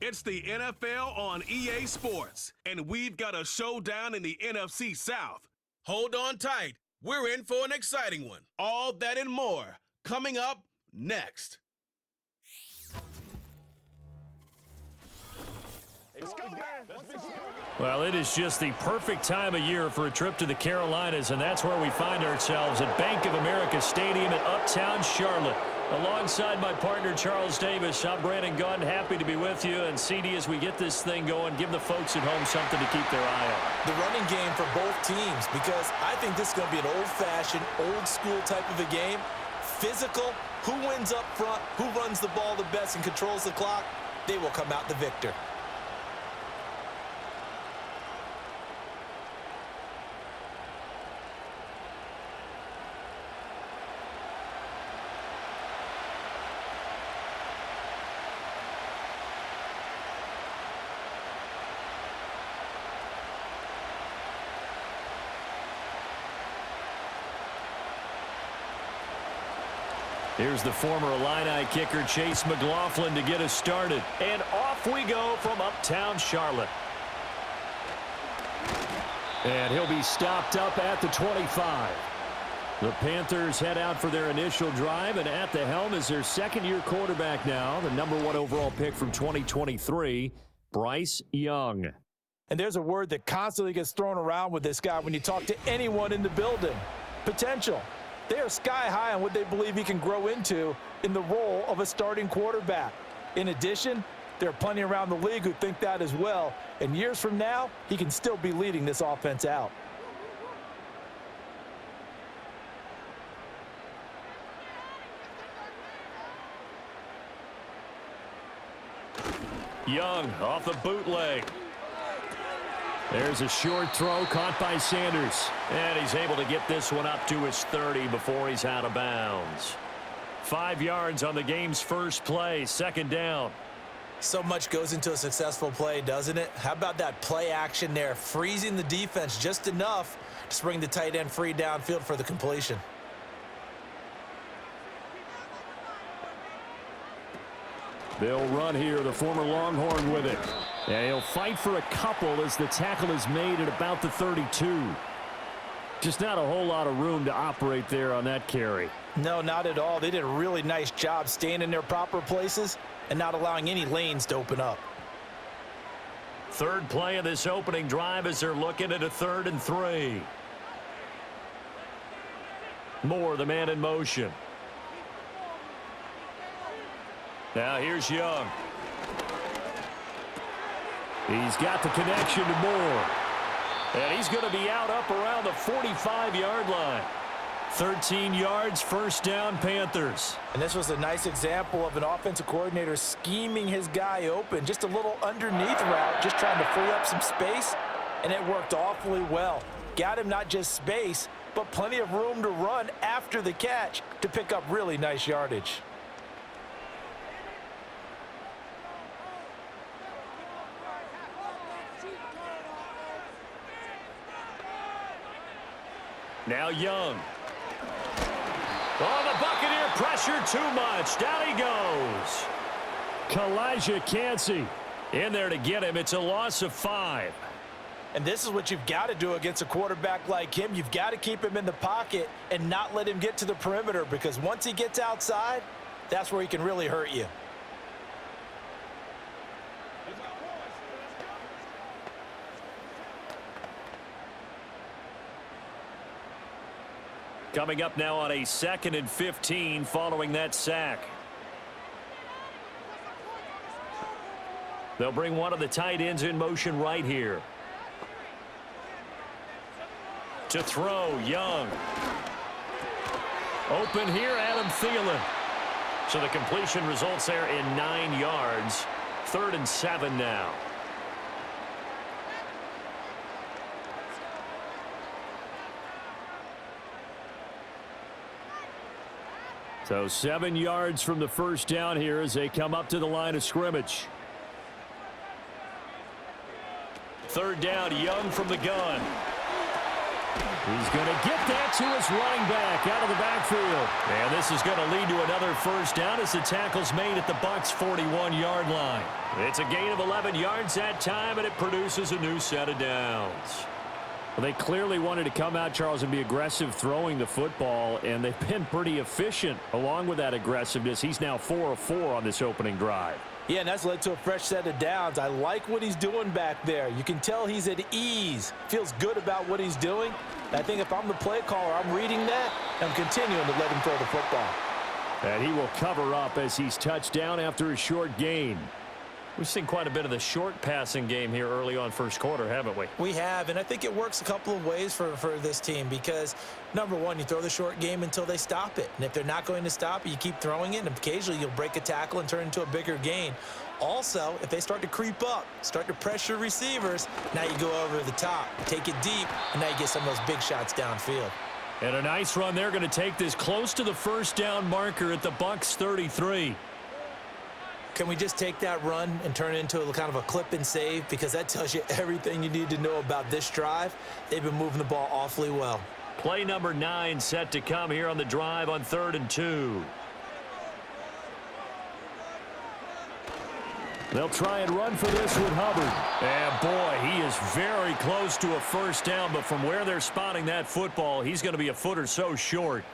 It's the NFL on EA Sports, and we've got a showdown in the NFC South. Hold on tight. We're in for an exciting one. All that and more coming up next. Well, it is just the perfect time of year for a trip to the Carolinas, and that's where we find ourselves at Bank of America Stadium in Uptown Charlotte. Alongside my partner, Charles Davis, I'm Brandon Gunn. Happy to be with you. And CD, as we get this thing going, give the folks at home something to keep their eye on. The running game for both teams, because I think this is going to be an old-fashioned, old-school type of a game. Physical, who wins up front, who runs the ball the best and controls the clock, they will come out the victor. Here's the former Illini kicker, Chase McLaughlin, to get us started. And off we go from Uptown Charlotte. And he'll be stopped up at the 25. The Panthers head out for their initial drive, and at the helm is their second-year quarterback now, the #1 overall pick from 2023, Bryce Young. And there's a word that constantly gets thrown around with this guy when you talk to anyone in the building. Potential. They are sky high on what they believe he can grow into in the role of a starting quarterback. In addition, there are plenty around the league who think that as well. And years from now, he can still be leading this offense out. Young off the bootleg. There's a short throw caught by Sanders. And he's able to get this one up to his 30 before he's out of bounds. 5 yards on the game's first play, second down. So much goes into a successful play, doesn't it? How about that play action there, freezing the defense just enough to bring the tight end free downfield for the completion. They'll run here, the former Longhorn with it. And he'll fight for a couple as the tackle is made at about the 32. Just not a whole lot of room to operate there on that carry. No, not at all. They did a really nice job staying in their proper places and not allowing any lanes to open up. Third play of this opening drive as they're looking at a 3rd and 3. Moore, the man in motion. Now here's Young. He's got the connection to Moore. And he's going to be out up around the 45-yard line. 13 yards, first down, Panthers. And this was a nice example of an offensive coordinator scheming his guy open. Just a little underneath route, just trying to free up some space. And it worked awfully well. Got him not just space, but plenty of room to run after the catch to pick up really nice yardage. Now Young. Oh, the Buccaneer pressure too much. Down he goes. Kalijah Kancey in there to get him. It's a loss of 5. And this is what you've got to do against a quarterback like him. You've got to keep him in the pocket and not let him get to the perimeter, because once he gets outside, that's where he can really hurt you. Coming up now on a 2nd and 15 following that sack. They'll bring one of the tight ends in motion right here. To throw, Young. Open here, Adam Thielen. So the completion results there in 9 yards. 3rd and 7 now. So 7 yards from the first down here as they come up to the line of scrimmage. 3rd down, Young from the gun. He's going to get that to his running back out of the backfield. And this is going to lead to another first down as the tackle's made at the Bucs' 41-yard line. It's a gain of 11 yards that time, and it produces a new set of downs. Well, they clearly wanted to come out, Charles, and be aggressive throwing the football, and they've been pretty efficient along with that aggressiveness. He's now 4 of 4 on this opening drive. Yeah, and that's led to a fresh set of downs. I like what he's doing back there. You can tell he's at ease, feels good about what he's doing. I think if I'm the play caller, I'm reading that, and I'm continuing to let him throw the football. And he will cover up as he's touched down after a short gain. We've seen quite a bit of the short passing game here early on first quarter, haven't we? We have, and I think it works a couple of ways for this team because, number one, you throw the short game until they stop it. And if they're not going to stop it, you keep throwing it, and occasionally you'll break a tackle and turn it into a bigger gain. Also, if they start to creep up, start to pressure receivers, now you go over the top, take it deep, and now you get some of those big shots downfield. And a nice run there, going to take this close to the first down marker at the Bucs' 33. Can we just take that run and turn it into a kind of a clip and save? Because that tells you everything you need to know about this drive. They've been moving the ball awfully well. Play number 9 set to come here on the drive on 3rd and 2. They'll try and run for this with Hubbard. And, boy, he is very close to a first down, but from where they're spotting that football, he's going to be a foot or so short.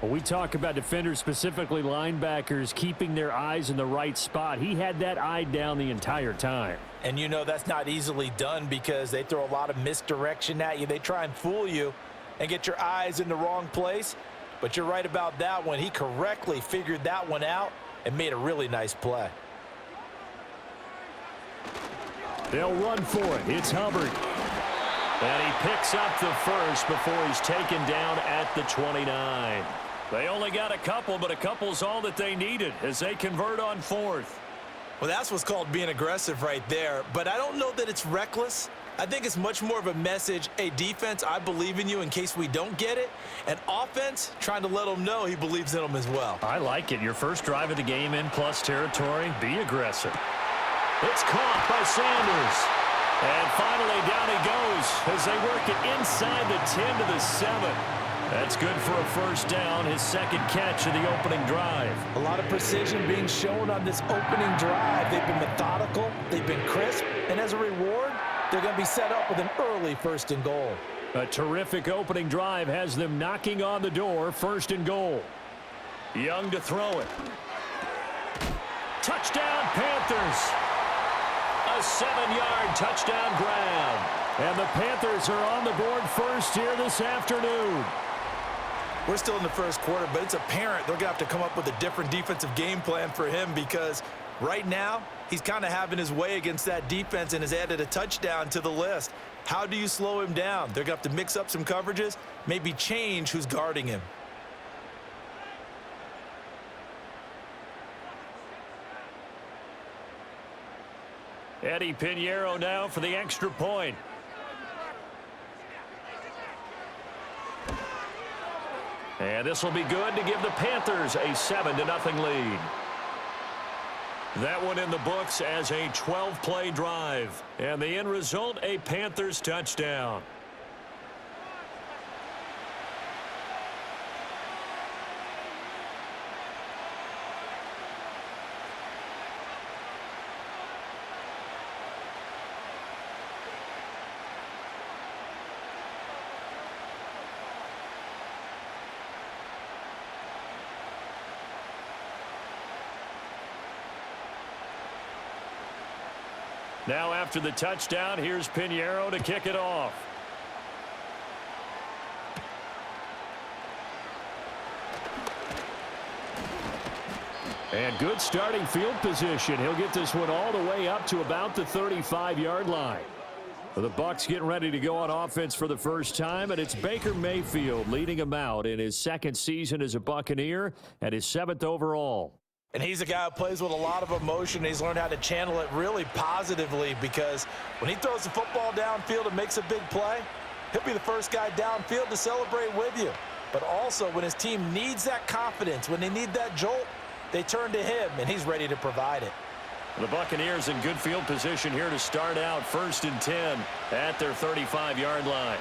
When we talk about defenders, specifically linebackers, keeping their eyes in the right spot, he had that eye down the entire time. And you know that's not easily done because they throw a lot of misdirection at you. They try and fool you and get your eyes in the wrong place. But you're right about that one. He correctly figured that one out and made a really nice play. They'll run for it. It's Hubbard. And he picks up the first before he's taken down at the 29. They only got a couple, but a couple's all that they needed as they convert on 4th. Well, that's what's called being aggressive right there. But I don't know that it's reckless. I think it's much more of a message, hey, defense, I believe in you in case we don't get it. And offense, trying to let them know he believes in them as well. I like it. Your first drive of the game in plus territory, be aggressive. It's caught by Sanders. And finally, down he goes as they work it inside the 10 to the 7. That's good for a first down, his second catch of the opening drive. A lot of precision being shown on this opening drive. They've been methodical, they've been crisp, and as a reward, they're going to be set up with an early 1st and goal. A terrific opening drive has them knocking on the door, 1st and goal. Young to throw it. Touchdown, Panthers. A 7-yard touchdown grab. And the Panthers are on the board first here this afternoon. We're still in the first quarter, but it's apparent they're going to have to come up with a different defensive game plan for him because right now he's kind of having his way against that defense and has added a touchdown to the list. How do you slow him down? They're going to have to mix up some coverages, maybe change who's guarding him. Eddie Pinheiro now for the extra point. And this will be good to give the Panthers a 7-0 lead. That one in the books as a 12-play drive. And the end result, a Panthers touchdown. Now after the touchdown, here's Pinheiro to kick it off. And good starting field position. He'll get this one all the way up to about the 35-yard line. The Bucs getting ready to go on offense for the first time, and it's Baker Mayfield leading him out in his second season as a Buccaneer and his 7th overall. And he's a guy who plays with a lot of emotion. He's learned how to channel it really positively because when he throws the football downfield and makes a big play, he'll be the first guy downfield to celebrate with you. But also when his team needs that confidence, when they need that jolt, they turn to him, and he's ready to provide it. The Buccaneers in good field position here to start out 1st and 10 at their 35-yard line.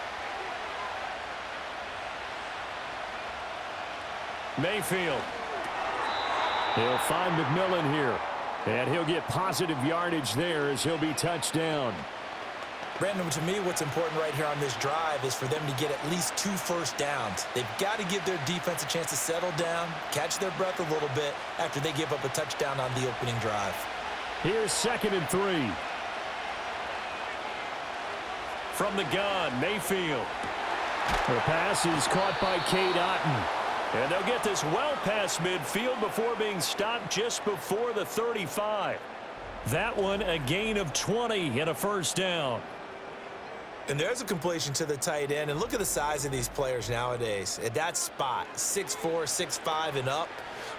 Mayfield. He'll find McMillan here. And he'll get positive yardage there as he'll be touched down. Brandon, to me, what's important right here on this drive is for them to get at least 2 first downs. They've got to give their defense a chance to settle down, catch their breath a little bit after they give up a touchdown on the opening drive. Here's 2nd and 3. From the gun, Mayfield. The pass is caught by Cade Otton. And they'll get this well past midfield before being stopped just before the 35. That one a gain of 20 and a first down. And there's a completion to the tight end. And look at the size of these players nowadays. At that spot, 6'4", 6'5", and up.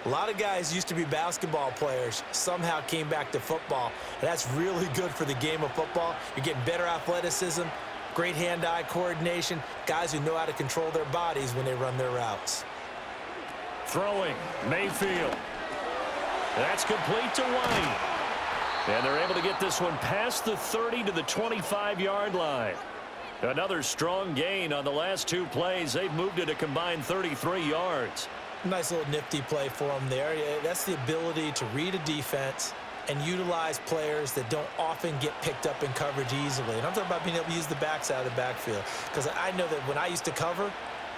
A lot of guys used to be basketball players, somehow came back to football. And that's really good for the game of football. You're getting better athleticism, great hand-eye coordination, guys who know how to control their bodies when they run their routes. Throwing, Mayfield. That's complete to White. And they're able to get this one past the 30 to the 25-yard line. Another strong gain on the last 2 plays. They've moved it a combined 33 yards. Nice little nifty play for them there. That's the ability to read a defense and utilize players that don't often get picked up in coverage easily. And I'm talking about being able to use the backside of the backfield. Because I know that when I used to cover,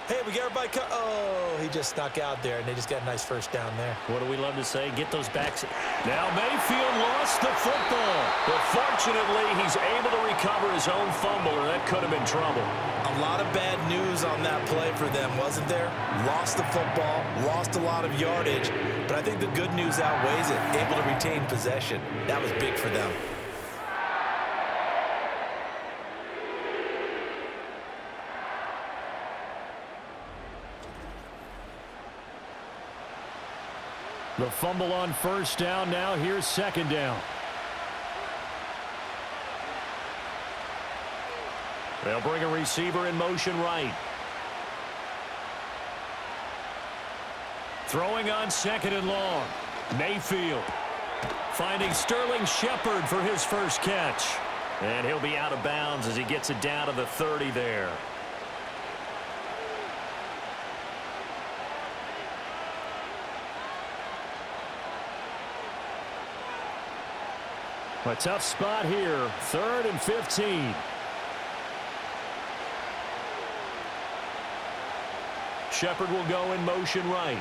hey, we got everybody oh, he just snuck out there, and they just got a nice first down there. What do we love to say? Get those backs. Now Mayfield lost the football. But fortunately, he's able to recover his own fumble, and that could have been trouble. A lot of bad news on that play for them, wasn't there? Lost the football, lost a lot of yardage. But I think the good news outweighs it. Able to retain possession. That was big for them. The fumble on first down. Now here's 2nd down. They'll bring a receiver in motion right. Throwing on 2nd and long. Mayfield finding Sterling Shepard for his first catch. And he'll be out of bounds as he gets it down to the 30 there. A tough spot here. 3rd and 15. Shepard will go in motion right.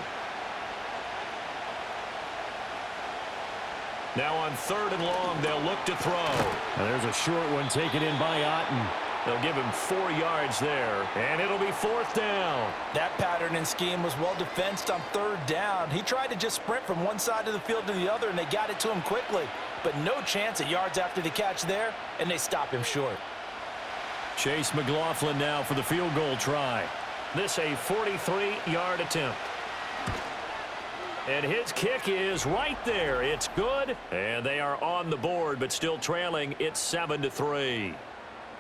Now on 3rd and long, they'll look to throw. And there's a short one taken in by Otton. They'll give him 4 yards there, and it'll be 4th down. That pattern and scheme was well defensed on 3rd down. He tried to just sprint from one side of the field to the other, and they got it to him quickly. But no chance at yards after the catch there, and they stop him short. Chase McLaughlin now for the field goal try. This a 43-yard attempt. And his kick is right there. It's good, and they are on the board, but still trailing. It's 7-3.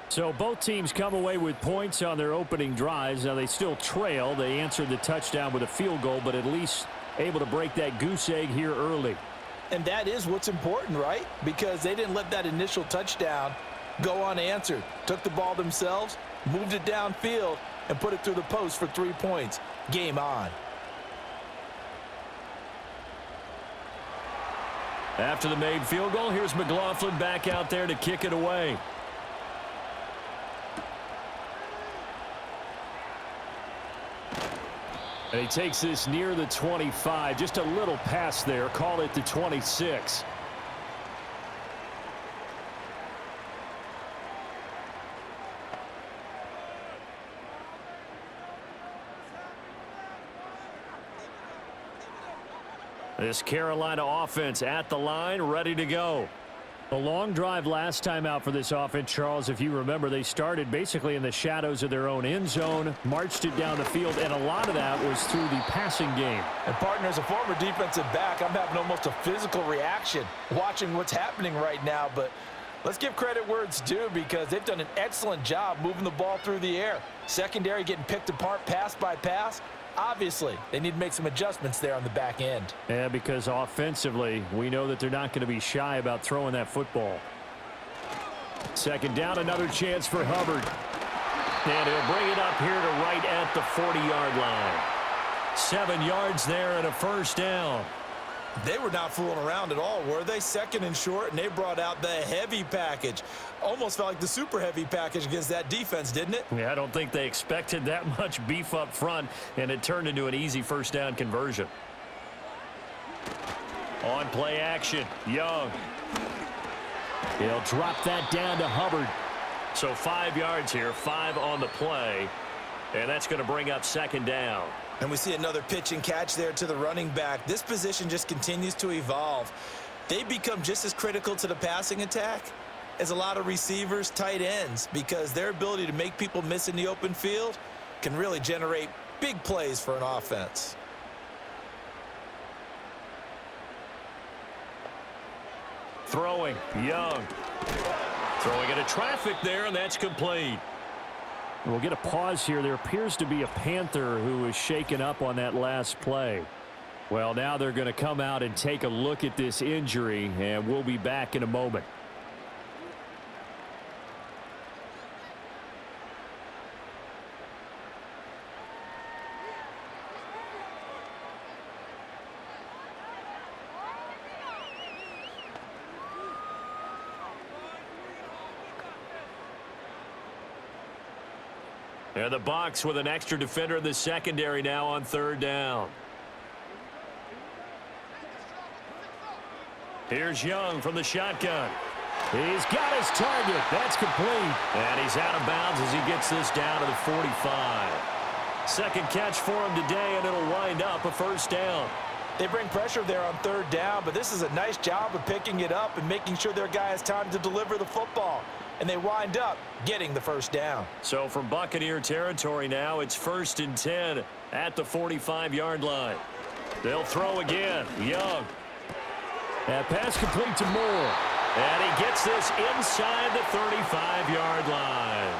So both teams come away with points on their opening drives. Now they still trail. They answered the touchdown with a field goal, but at least able to break that goose egg here early. And that is what's important, right? Because they didn't let that initial touchdown go unanswered. Took the ball themselves, moved it downfield, and put it through the post for 3 points. Game on. After the made field goal, here's McLaughlin back out there to kick it away. And he takes this near the 25. Just a little pass there. Call it the 26. This Carolina offense at the line, ready to go. A long drive last time out for this offense, Charles. If you remember, they started basically in the shadows of their own end zone, marched it down the field, and a lot of that was through the passing game. And partner, as a former defensive back, I'm having almost a physical reaction watching what's happening right now. But let's give credit where it's due, because they've done an excellent job moving the ball through the air. Secondary getting picked apart pass by pass. Obviously, they need to make some adjustments there on the back end. Yeah, because offensively, we know that they're not going to be shy about throwing that football. Second down, another chance for Hubbard. And he'll bring it up here to right at the 40-yard line. 7 yards there and a first down. They were not fooling around at all, were they? 2nd and short, and they brought out the heavy package. Almost felt like the super heavy package against that defense, didn't it? Yeah, I don't think they expected that much beef up front, and it turned into an easy first down conversion. On play action, Young. He'll drop that down to Hubbard. So 5 yards here, 5 on the play, and that's going to bring up 2nd down. And we see another pitch and catch there to the running back. This position just continues to evolve. They become just as critical to the passing attack as a lot of receivers, tight ends, because their ability to make people miss in the open field can really generate big plays for an offense. Throwing, Young. Throwing into traffic there, and that's complete. We'll get a pause here. There appears to be a Panther who was shaken up on that last play. Well, now they're going to come out and take a look at this injury, and we'll be back in a moment. And the Bucs with an extra defender in the secondary now on 3rd down. Here's Young from the shotgun. He's got his target. That's complete. And he's out of bounds as he gets this down to the 45. 2nd catch for him today, and it'll wind up a first down. They bring pressure there on 3rd down, but this is a nice job of picking it up and making sure their guy has time to deliver the football. And they wind up getting the first down. So from Buccaneer territory now, it's 1st and 10 at the 45-yard line. They'll throw again. Young. That pass complete to Moore. And he gets this inside the 35-yard line.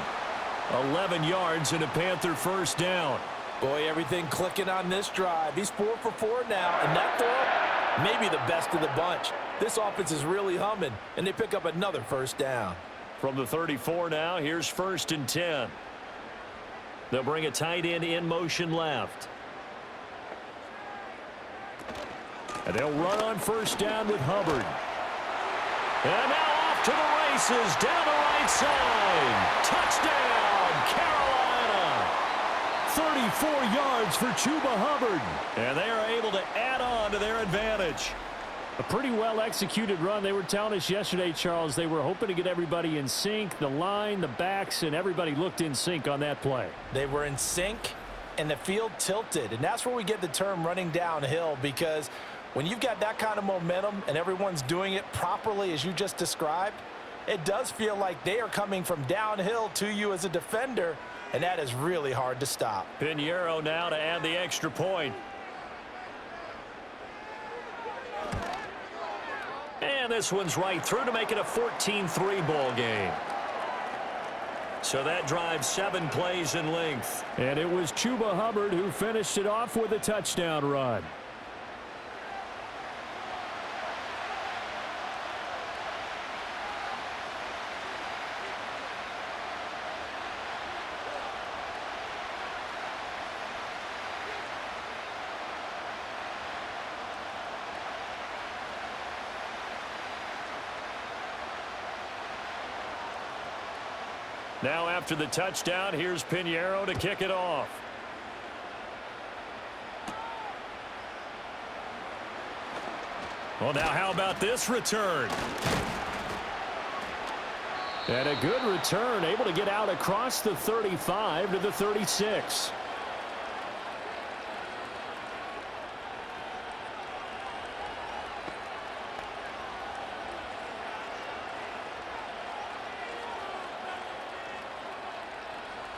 11 yards and a Panther first down. Boy, everything clicking on this drive. He's 4 for 4 now, and that throw, maybe the best of the bunch. This offense is really humming, and they pick up another first down. From the 34 now, here's 1st and 10. They'll bring a tight end in motion left. And they'll run on first down with Hubbard. And now off to the races, down the right side. Touchdown, Carolina. 34 yards for Chuba Hubbard. And they are able to add on to their advantage. A pretty well-executed run. They were telling us yesterday, Charles, they were hoping to get everybody in sync. The line, the backs, and everybody looked in sync on that play. They were in sync, and the field tilted. And that's where we get the term running downhill, because when you've got that kind of momentum and everyone's doing it properly as you just described, it does feel like they are coming from downhill to you as a defender, and that is really hard to stop. Pinheiro now to add the extra point. And this one's right through to make it a 14-3 ball game. So that drives 7 plays in length. And it was Chuba Hubbard who finished it off with a touchdown run. Now after the touchdown, here's Pinheiro to kick it off. Well, now how about this return? And a good return, able to get out across the 35 to the 36.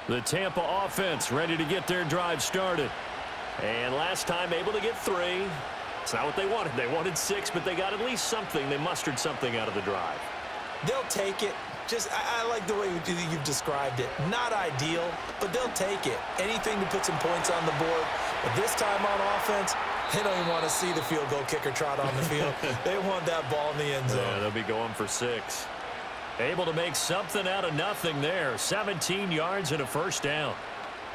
The Tampa offense ready to get their drive started. And last time able to get 3. It's not what they wanted. They wanted 6, but they got at least something. They mustered something out of the drive. They'll take it. I like the way you've described it. Not ideal, but they'll take it. Anything to put some points on the board. But this time on offense, they don't even want to see the field goal kicker trot on the field. They want that ball in the end zone. Yeah, they'll be going for 6. Able to make something out of nothing there. 17 yards and a first down.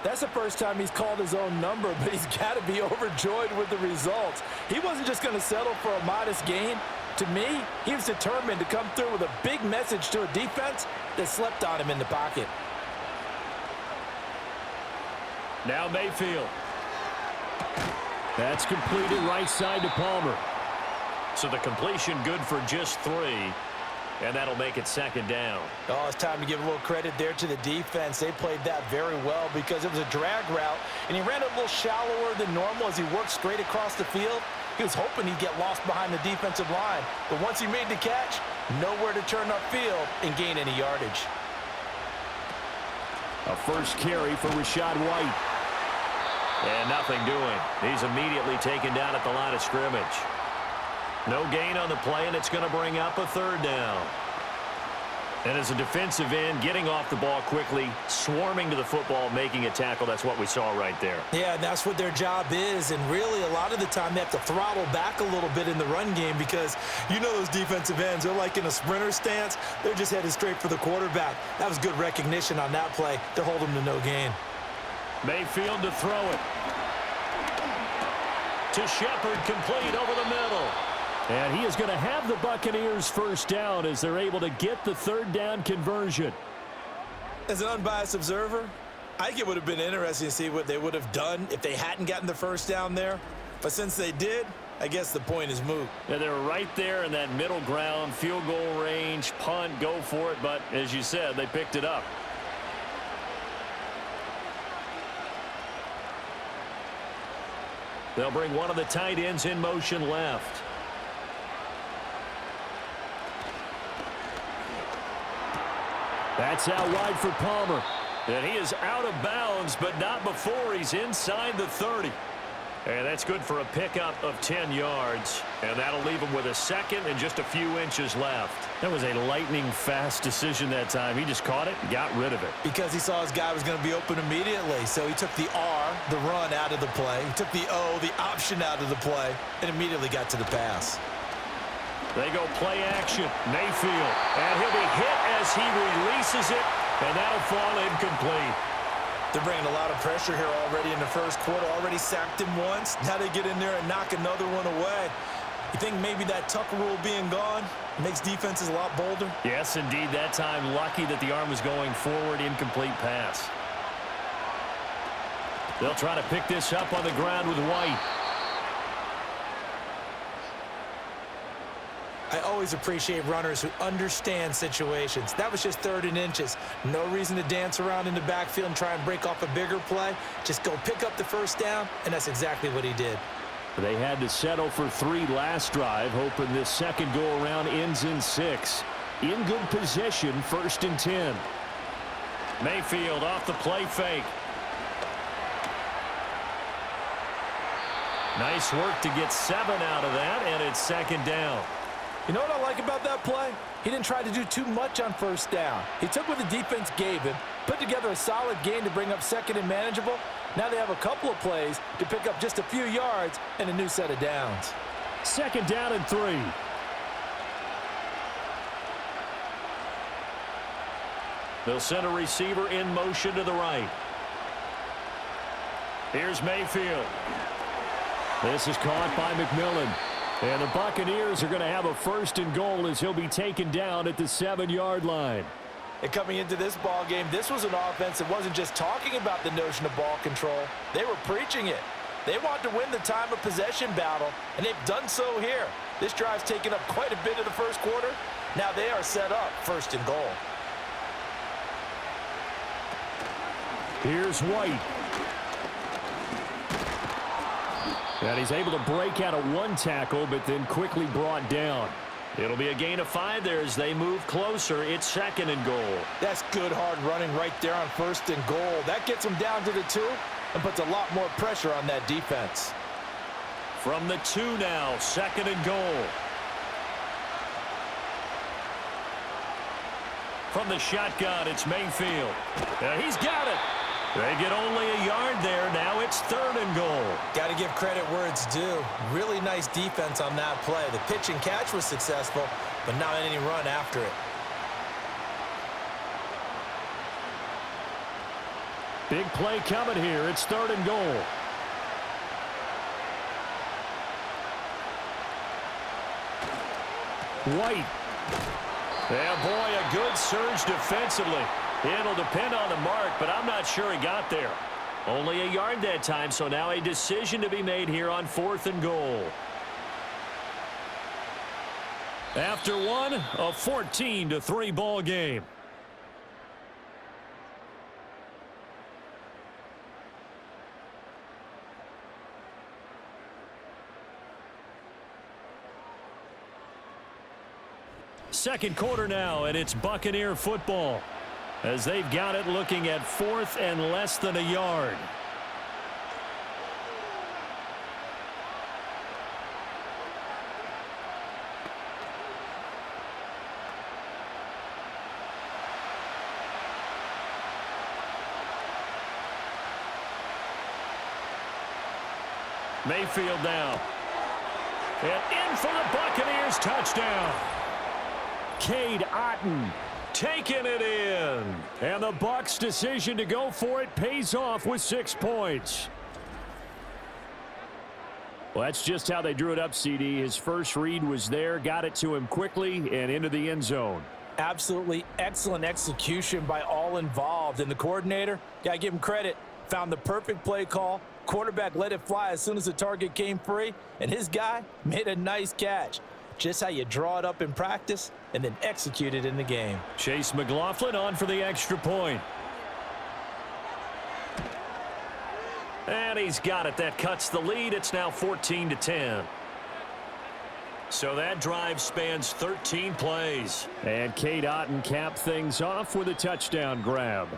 That's the first time he's called his own number, but he's got to be overjoyed with the results. He wasn't just going to settle for a modest gain. To me, he was determined to come through with a big message to a defense that slept on him in the pocket. Now Mayfield. That's completed right side to Palmer. So the completion good for just 3. And that'll make it second down. Oh, it's time to give a little credit there to the defense. They played that very well because it was a drag route, and he ran a little shallower than normal as he worked straight across the field. He was hoping he'd get lost behind the defensive line, but once he made the catch, nowhere to turn upfield and gain any yardage. A first carry for Rachaad White. And nothing doing. He's immediately taken down at the line of scrimmage. No gain on the play, and it's going to bring up a third down. And as a defensive end, getting off the ball quickly, swarming to the football, making a tackle, that's what we saw right there. Yeah, and that's what their job is, and really a lot of the time they have to throttle back a little bit in the run game because you know those defensive ends, they're like in a sprinter stance. They're just headed straight for the quarterback. That was good recognition on that play to hold them to no gain. Mayfield to throw it. To Shepard, complete over the middle. And he is going to have the Buccaneers first down as they're able to get the third down conversion. As an unbiased observer, I think it would have been interesting to see what they would have done if they hadn't gotten the first down there. But since they did, I guess the point is moot. Yeah, they're right there in that middle ground, field goal range, punt, go for it. But as you said, they picked it up. They'll bring one of the tight ends in motion left. That's out wide for Palmer. And he is out of bounds, but not before he's inside the 30. And that's good for a pickup of 10 yards. And that'll leave him with a second and just a few inches left. That was a lightning-fast decision that time. He just caught it and got rid of it. Because he saw his guy was going to be open immediately. So he took the R, the run, out of the play. He took the O, the option, out of the play, and immediately got to the pass. They go play action. Mayfield. And he'll be hit as he releases it. And that'll fall incomplete. They're bringing a lot of pressure here already in the first quarter. Already sacked him once. Now they get in there and knock another one away. You think maybe that Tucker rule being gone makes defenses a lot bolder? Yes, indeed. That time lucky that the arm was going forward. Incomplete pass. They'll try to pick this up on the ground with White. I always appreciate runners who understand situations. That was just 3rd and inches. No reason to dance around in the backfield and try and break off a bigger play. Just go pick up the first down, and that's exactly what he did. They had to settle for 3 last drive, hoping this second go-around ends in 6. In good position, 1st and 10. Mayfield off the play fake. Nice work to get 7 out of that, and it's second down. You know what I like about that play? He didn't try to do too much on first down. He took what the defense gave him, put together a solid gain to bring up 2nd and manageable. Now they have a couple of plays to pick up just a few yards and a new set of downs. 2nd down and 3. They'll send a receiver in motion to the right. Here's Mayfield. This is caught by McMillan. And the Buccaneers are going to have a 1st and goal as he'll be taken down at the 7-yard line. And coming into this ball game, this was an offense that wasn't just talking about the notion of ball control. They were preaching it. They want to win the time of possession battle, and they've done so here. This drive's taken up quite a bit of the first quarter. Now they are set up 1st and goal. Here's White. And he's able to break out of 1 tackle, but then quickly brought down. It'll be a gain of 5 there as they move closer. It's 2nd and goal. That's good hard running right there on 1st and goal. That gets them down to the 2 and puts a lot more pressure on that defense. From the 2 now, 2nd and goal. From the shotgun, it's Mayfield. He's got it. They get only a yard there. Now it's 3rd and goal. Got to give credit where it's due. Really nice defense on that play. The pitch and catch was successful, but not any run after it. Big play coming here. It's 3rd and goal. White. Yeah, boy, a good surge defensively. It'll depend on the mark, but I'm not sure he got there. Only a yard that time, so now a decision to be made here on 4th and goal. After one, a 14-3 ball game. Second quarter now, and it's Buccaneer football as they've got it looking at 4th and less than a yard. Mayfield now. And in for the Buccaneers touchdown. Cade Otton taking it in. And the Bucs' decision to go for it pays off with 6 points. Well, that's just how they drew it up, CD. His first read was there, got it to him quickly and into the end zone. Absolutely excellent execution by all involved. And the coordinator, gotta give him credit, found the perfect play call. Quarterback let it fly as soon as the target came free, and his guy made a nice catch. Just how you draw it up in practice and then execute it in the game. Chase McLaughlin on for the extra point. And he's got it. That cuts the lead. It's now 14-10. So that drive spans 13 plays. And Cade Otton capped things off with a touchdown grab.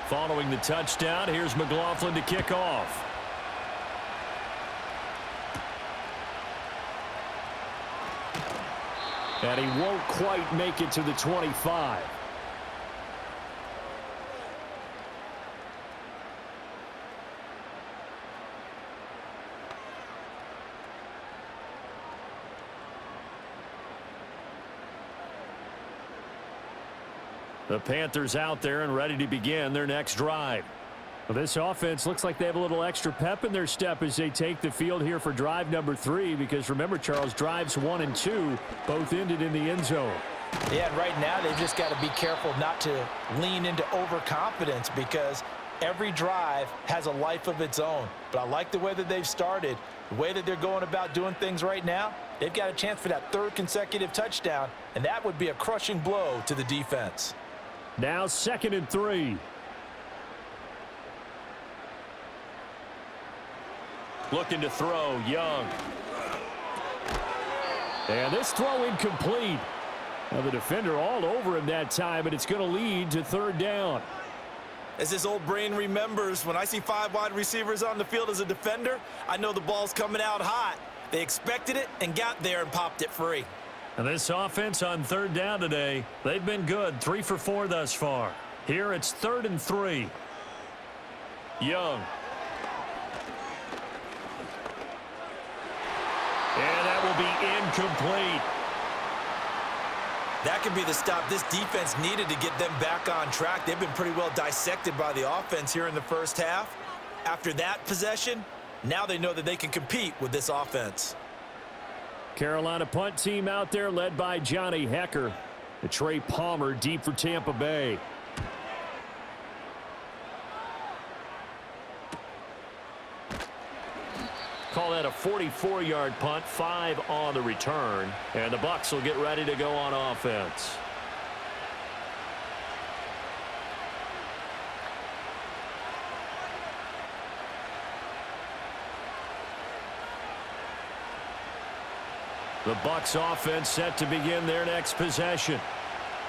Following the touchdown, here's McLaughlin to kick off. And he won't quite make it to the 25. The Panthers out there and ready to begin their next drive. Well, this offense looks like they have a little extra pep in their step as they take the field here for drive number 3, because remember, Charles, drives 1 and 2 both ended in the end zone. Yeah, and right now they've just got to be careful not to lean into overconfidence, because every drive has a life of its own. But I like the way that they've started, the way that they're going about doing things right now. They've got a chance for that 3rd consecutive touchdown, and that would be a crushing blow to the defense. Now 2nd and 3. Looking to throw, Young. And this throw incomplete. Now the defender all over him that time, but it's going to lead to 3rd down. As his old brain remembers, when I see 5 wide receivers on the field as a defender, I know the ball's coming out hot. They expected it and got there and popped it free. And this offense on 3rd down today, they've been good, 3 for 4 thus far. Here it's 3rd and 3. Young. And that will be incomplete. That could be the stop this defense needed to get them back on track. They've been pretty well dissected by the offense here in the first half. After that possession, now they know that they can compete with this offense. Carolina punt team out there led by Johnny Hecker. The Trey Palmer deep for Tampa Bay. Call that a 44-yard punt, 5 on the return. And the Bucs will get ready to go on offense. The Bucs offense set to begin their next possession.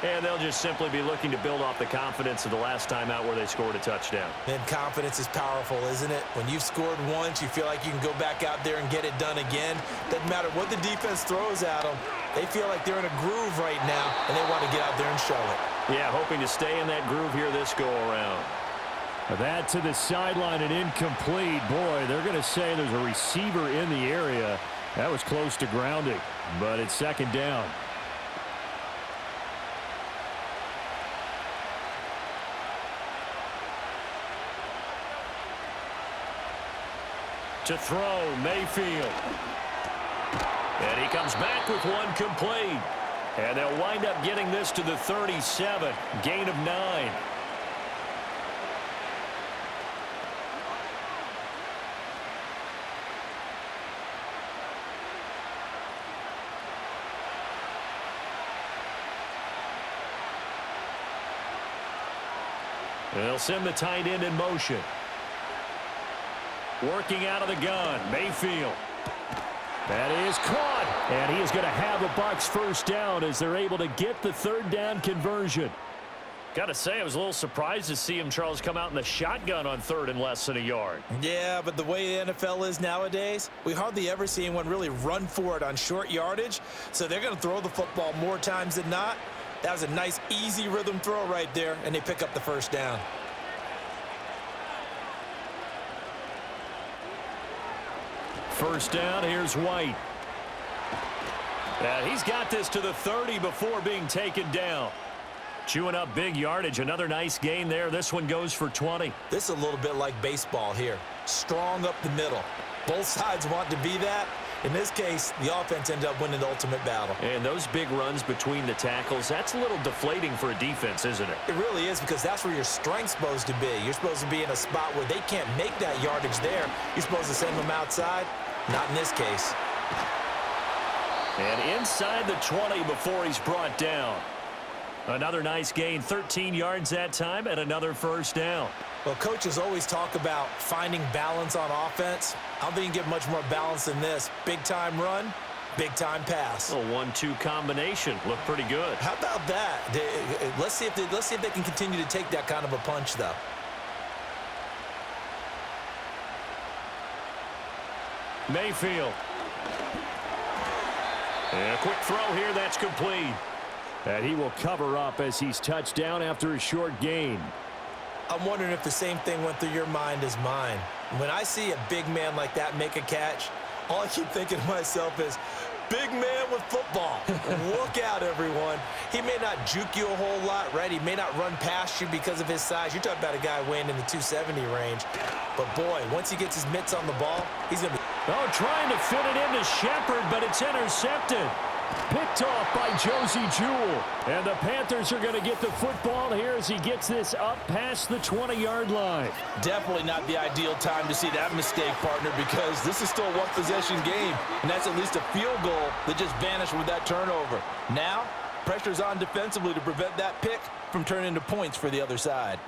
And they'll just simply be looking to build off the confidence of the last time out where they scored a touchdown. And confidence is powerful, isn't it? When you've scored once, you feel like you can go back out there and get it done again. Doesn't matter what the defense throws at them. They feel like they're in a groove right now, and they want to get out there and show it. Yeah, hoping to stay in that groove here this go-around. That to the sideline and incomplete. Boy, they're going to say there's a receiver in the area. That was close to grounding, but it's second down. To throw, Mayfield. And he comes back with one complete. And they'll wind up getting this to the 37. Gain of 9. They'll send the tight end in motion. Working out of the gun, Mayfield. That is caught. And he is going to have a Bucs first down as they're able to get the third down conversion. Got to say, I was a little surprised to see him, Charles, come out in the shotgun on third and less than a yard. Yeah, but the way the NFL is nowadays, we hardly ever see anyone really run for it on short yardage. So they're going to throw the football more times than not. That was a nice, easy rhythm throw right there, and they pick up the first down. First down, here's White. And he's got this to the 30 before being taken down. Chewing up big yardage. Another nice gain there. This one goes for 20. This is a little bit like baseball here. Strong up the middle. Both sides want to be that. In this case, the offense ended up winning the ultimate battle. And those big runs between the tackles, that's a little deflating for a defense, isn't it? It really is, because that's where your strength's supposed to be. You're supposed to be in a spot where they can't make that yardage there. You're supposed to send them outside. Not in this case. And inside the 20 before he's brought down. Another nice gain, 13 yards that time, and another first down. Well, coaches always talk about finding balance on offense. I don't think you can get much more balance than this. Big-time run, big-time pass. A 1-2 combination. Looked pretty good. How about that? Let's see if they can continue to take that kind of a punch, though. Mayfield. And a quick throw here, that's complete. And he will cover up as he's touched down after a short gain. I'm wondering if the same thing went through your mind as mine. When I see a big man like that make a catch, all I keep thinking to myself is, big man with football. Look out, everyone. He may not juke you a whole lot, right? He may not run past you because of his size. You're talking about a guy weighing in the 270 range. But, boy, once he gets his mitts on the ball, he's going to be... Oh, trying to fit it into Shepard, but it's intercepted. Picked off by Josie Jewell. And the Panthers are going to get the football here as he gets this up past the 20-yard line. Definitely not the ideal time to see that mistake, partner, because this is still a one-possession game, and that's at least a field goal that just vanished with that turnover. Now, pressure's on defensively to prevent that pick from turning into points for the other side.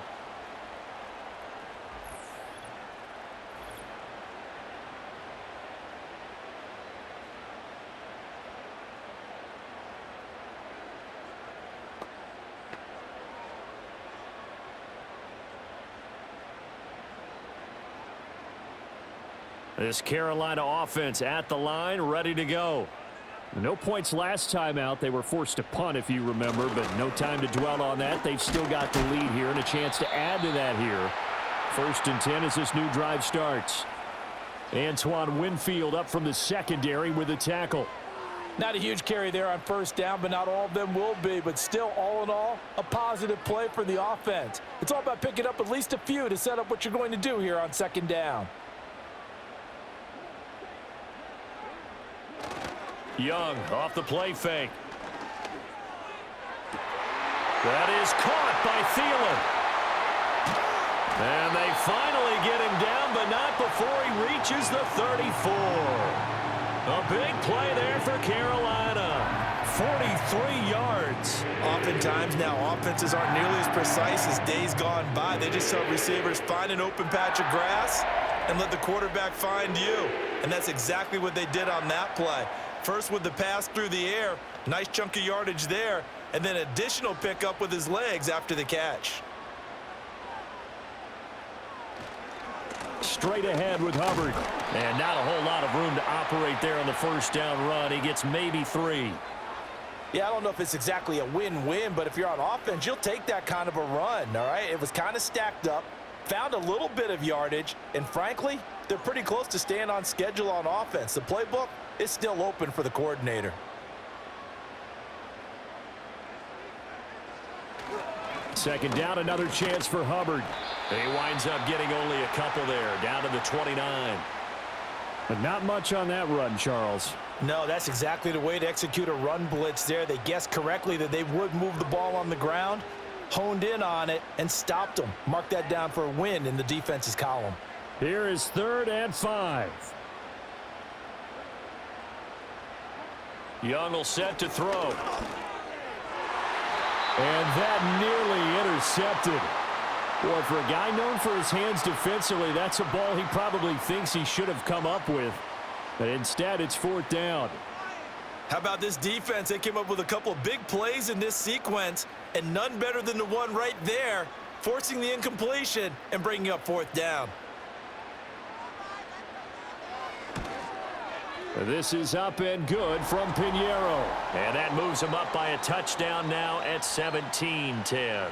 This Carolina offense at the line, ready to go. No points last time out. They were forced to punt, if you remember, but no time to dwell on that. They've still got the lead here and a chance to add to that here. 1st and 10 as this new drive starts. Antoine Winfield up from the secondary with a tackle. Not a huge carry there on first down, but not all of them will be. But still, all in all, a positive play for the offense. It's all about picking up at least a few to set up what you're going to do here on second down. Young off the play fake. That is caught by Thielen. And they finally get him down, but not before he reaches the 34. A big play there for Carolina. 43 yards. Oftentimes now, offenses aren't nearly as precise as days gone by. They just tell receivers, find an open patch of grass and let the quarterback find you. And that's exactly what they did on that play. First with the pass through the air, nice chunk of yardage there. and then additional pickup with his legs after the catch. Straight ahead with Hubbard. And not a whole lot of room to operate there on the first down run. He gets maybe 3. Yeah, I don't know if it's exactly a win-win, but if you're on offense, you'll take that kind of a run, all right? It was kind of stacked up, found a little bit of yardage, and frankly, they're pretty close to staying on schedule on offense. The playbook is still open for the coordinator. Second down, another chance for Hubbard. He winds up getting only a couple there, down to the 29. But not much on that run, Charles. No, that's exactly the way to execute a run blitz there. They guessed correctly that they would move the ball on the ground, honed in on it, and stopped them. Mark that down for a win in the defense's column. Here is 3rd and 5. Young will set to throw. And that nearly intercepted. Boy, for a guy known for his hands defensively, that's a ball he probably thinks he should have come up with. But instead, it's 4th down. How about this defense? They came up with a couple of big plays in this sequence, and none better than the one right there, forcing the incompletion and bringing up 4th down. This is up and good from Pinheiro. And that moves him up by a touchdown now at 17-10.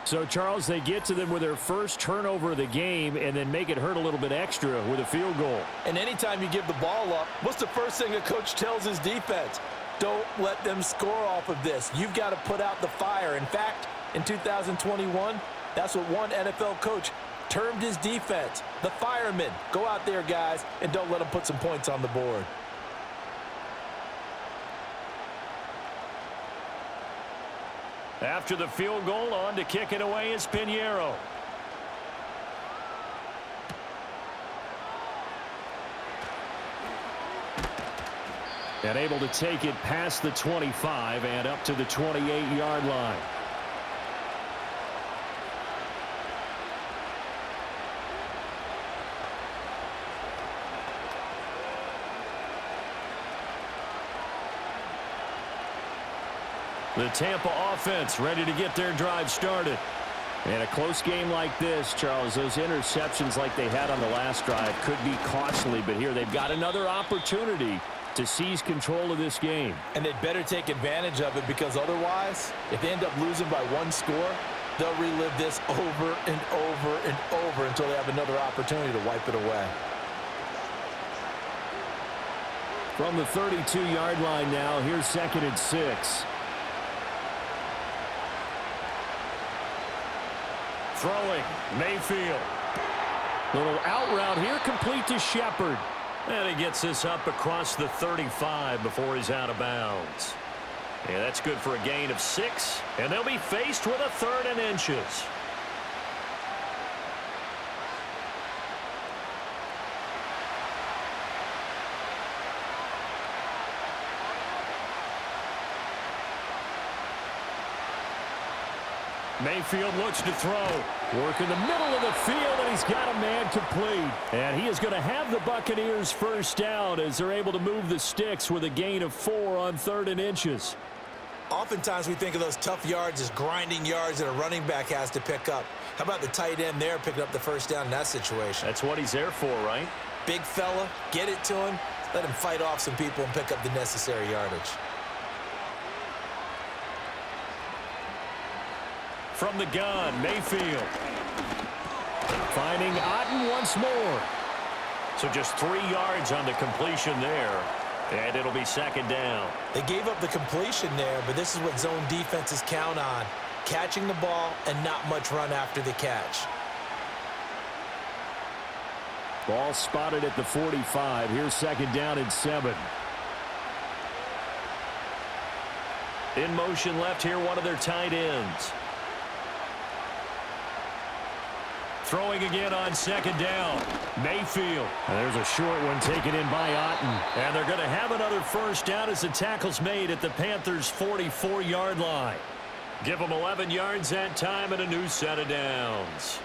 So, Charles, they get to them with their first turnover of the game and then make it hurt a little bit extra with a field goal. And anytime you give the ball up, what's the first thing a coach tells his defense? Don't let them score off of this. You've got to put out the fire. In fact, in 2021, that's what one NFL coach termed his defense, the firemen. Go out there, guys, and don't let them put some points on the board. After the field goal, on to kick it away is Pinheiro. And able to take it past the 25 and up to the 28-yard line. The Tampa offense ready to get their drive started. And a close game like this, Charles, those interceptions like they had on the last drive could be costly, but here they've got another opportunity to seize control of this game. And they'd better take advantage of it, because otherwise, if they end up losing by 1 score, they'll relive this over and over and over until they have another opportunity to wipe it away. From the 32-yard line now, here's 2nd and 6. Throwing, Mayfield. Little out route here, complete to Shepard. And he gets this up across the 35 before he's out of bounds. Yeah, that's good for a gain of 6. And they'll be faced with a 3rd and inches. Mayfield looks to throw. Work in the middle of the field, and he's got a man complete. And he is going to have the Buccaneers first down as they're able to move the sticks with a gain of 4 on 3rd and inches. Oftentimes we think of those tough yards as grinding yards that a running back has to pick up. How about the tight end there picking up the first down in that situation? That's what he's there for, right? Big fella, get it to him, let him fight off some people and pick up the necessary yardage. From the gun, Mayfield. Finding Otten once more. So just 3 yards on the completion there. And it'll be 2nd down. They gave up the completion there, but this is what zone defenses count on. Catching the ball and not much run after the catch. Ball spotted at the 45. Here's 2nd down and 7. In motion left here, one of their tight ends. Throwing again on 2nd down. Mayfield. And there's a short one taken in by Otten. And they're going to have another first down as the tackle's made at the Panthers' 44-yard line. Give them 11 yards that time and a new set of downs.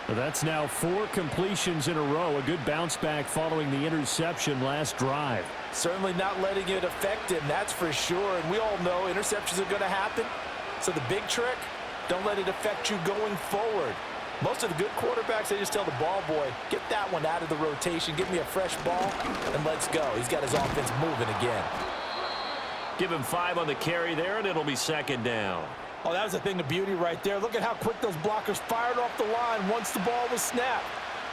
Well, that's now 4 completions in a row. A good bounce back following the interception last drive. Certainly not letting it affect him, that's for sure. And we all know interceptions are going to happen. So the big trick, don't let it affect you going forward. Most of the good quarterbacks, they just tell the ball boy, get that one out of the rotation, give me a fresh ball, and let's go. He's got his offense moving again. Give him 5 on the carry there, and it'll be second down. Oh, that was a thing of beauty right there. Look at how quick those blockers fired off the line once the ball was snapped.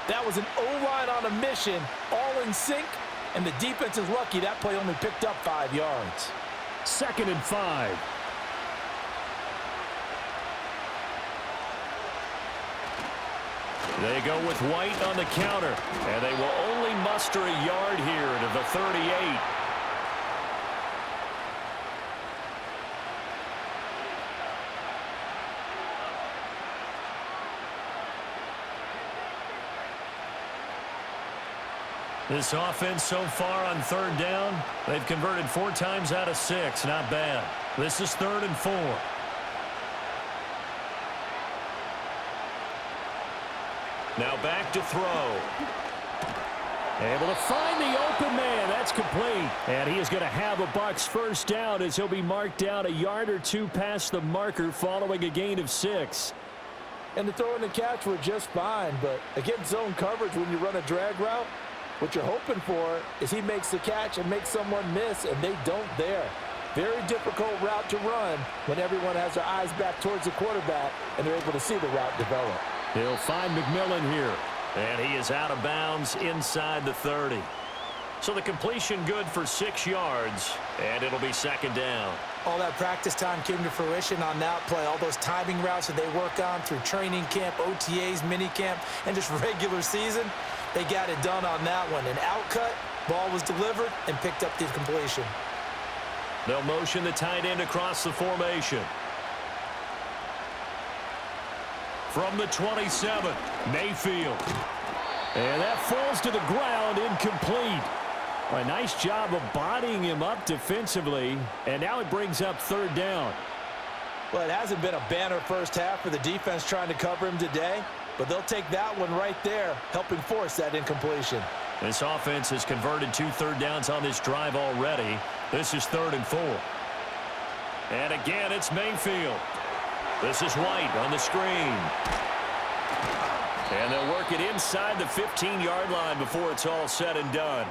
That was an O-line on a mission, all in sync, and the defense is lucky that play only picked up 5 yards. 2nd and 5. They go with White on the counter, and they will only muster a yard here to the 38. This offense so far on 3rd down, they've converted 4 times out of 6. Not bad. This is 3rd and 4. Now back to throw. Able to find the open man. That's complete. And he is going to have a Bucs first down as he'll be marked down a yard or 2 past the marker following a gain of 6. And the throw and the catch were just fine. But against zone coverage, when you run a drag route, what you're hoping for is he makes the catch and makes someone miss, and they don't there. Very difficult route to run when everyone has their eyes back towards the quarterback and they're able to see the route develop. He'll find McMillan here. And he is out of bounds inside the 30. So the completion good for 6 yards, and it'll be second down. All that practice time came to fruition on that play. All those timing routes that they work on through training camp, OTAs, minicamp, and just regular season, they got it done on that one. An outcut, ball was delivered, and picked up the completion. They'll motion the tight end across the formation. From the 27, Mayfield. And that falls to the ground, incomplete. A nice job of bodying him up defensively, and now it brings up 3rd down. Well, it hasn't been a banner first half for the defense trying to cover him today, but they'll take that one right there, helping force that incompletion. This offense has converted 2 third downs on this drive already. This is 3rd and 4. And again, it's Mayfield. This is White on the screen. And they'll work it inside the 15-yard line before it's all said and done.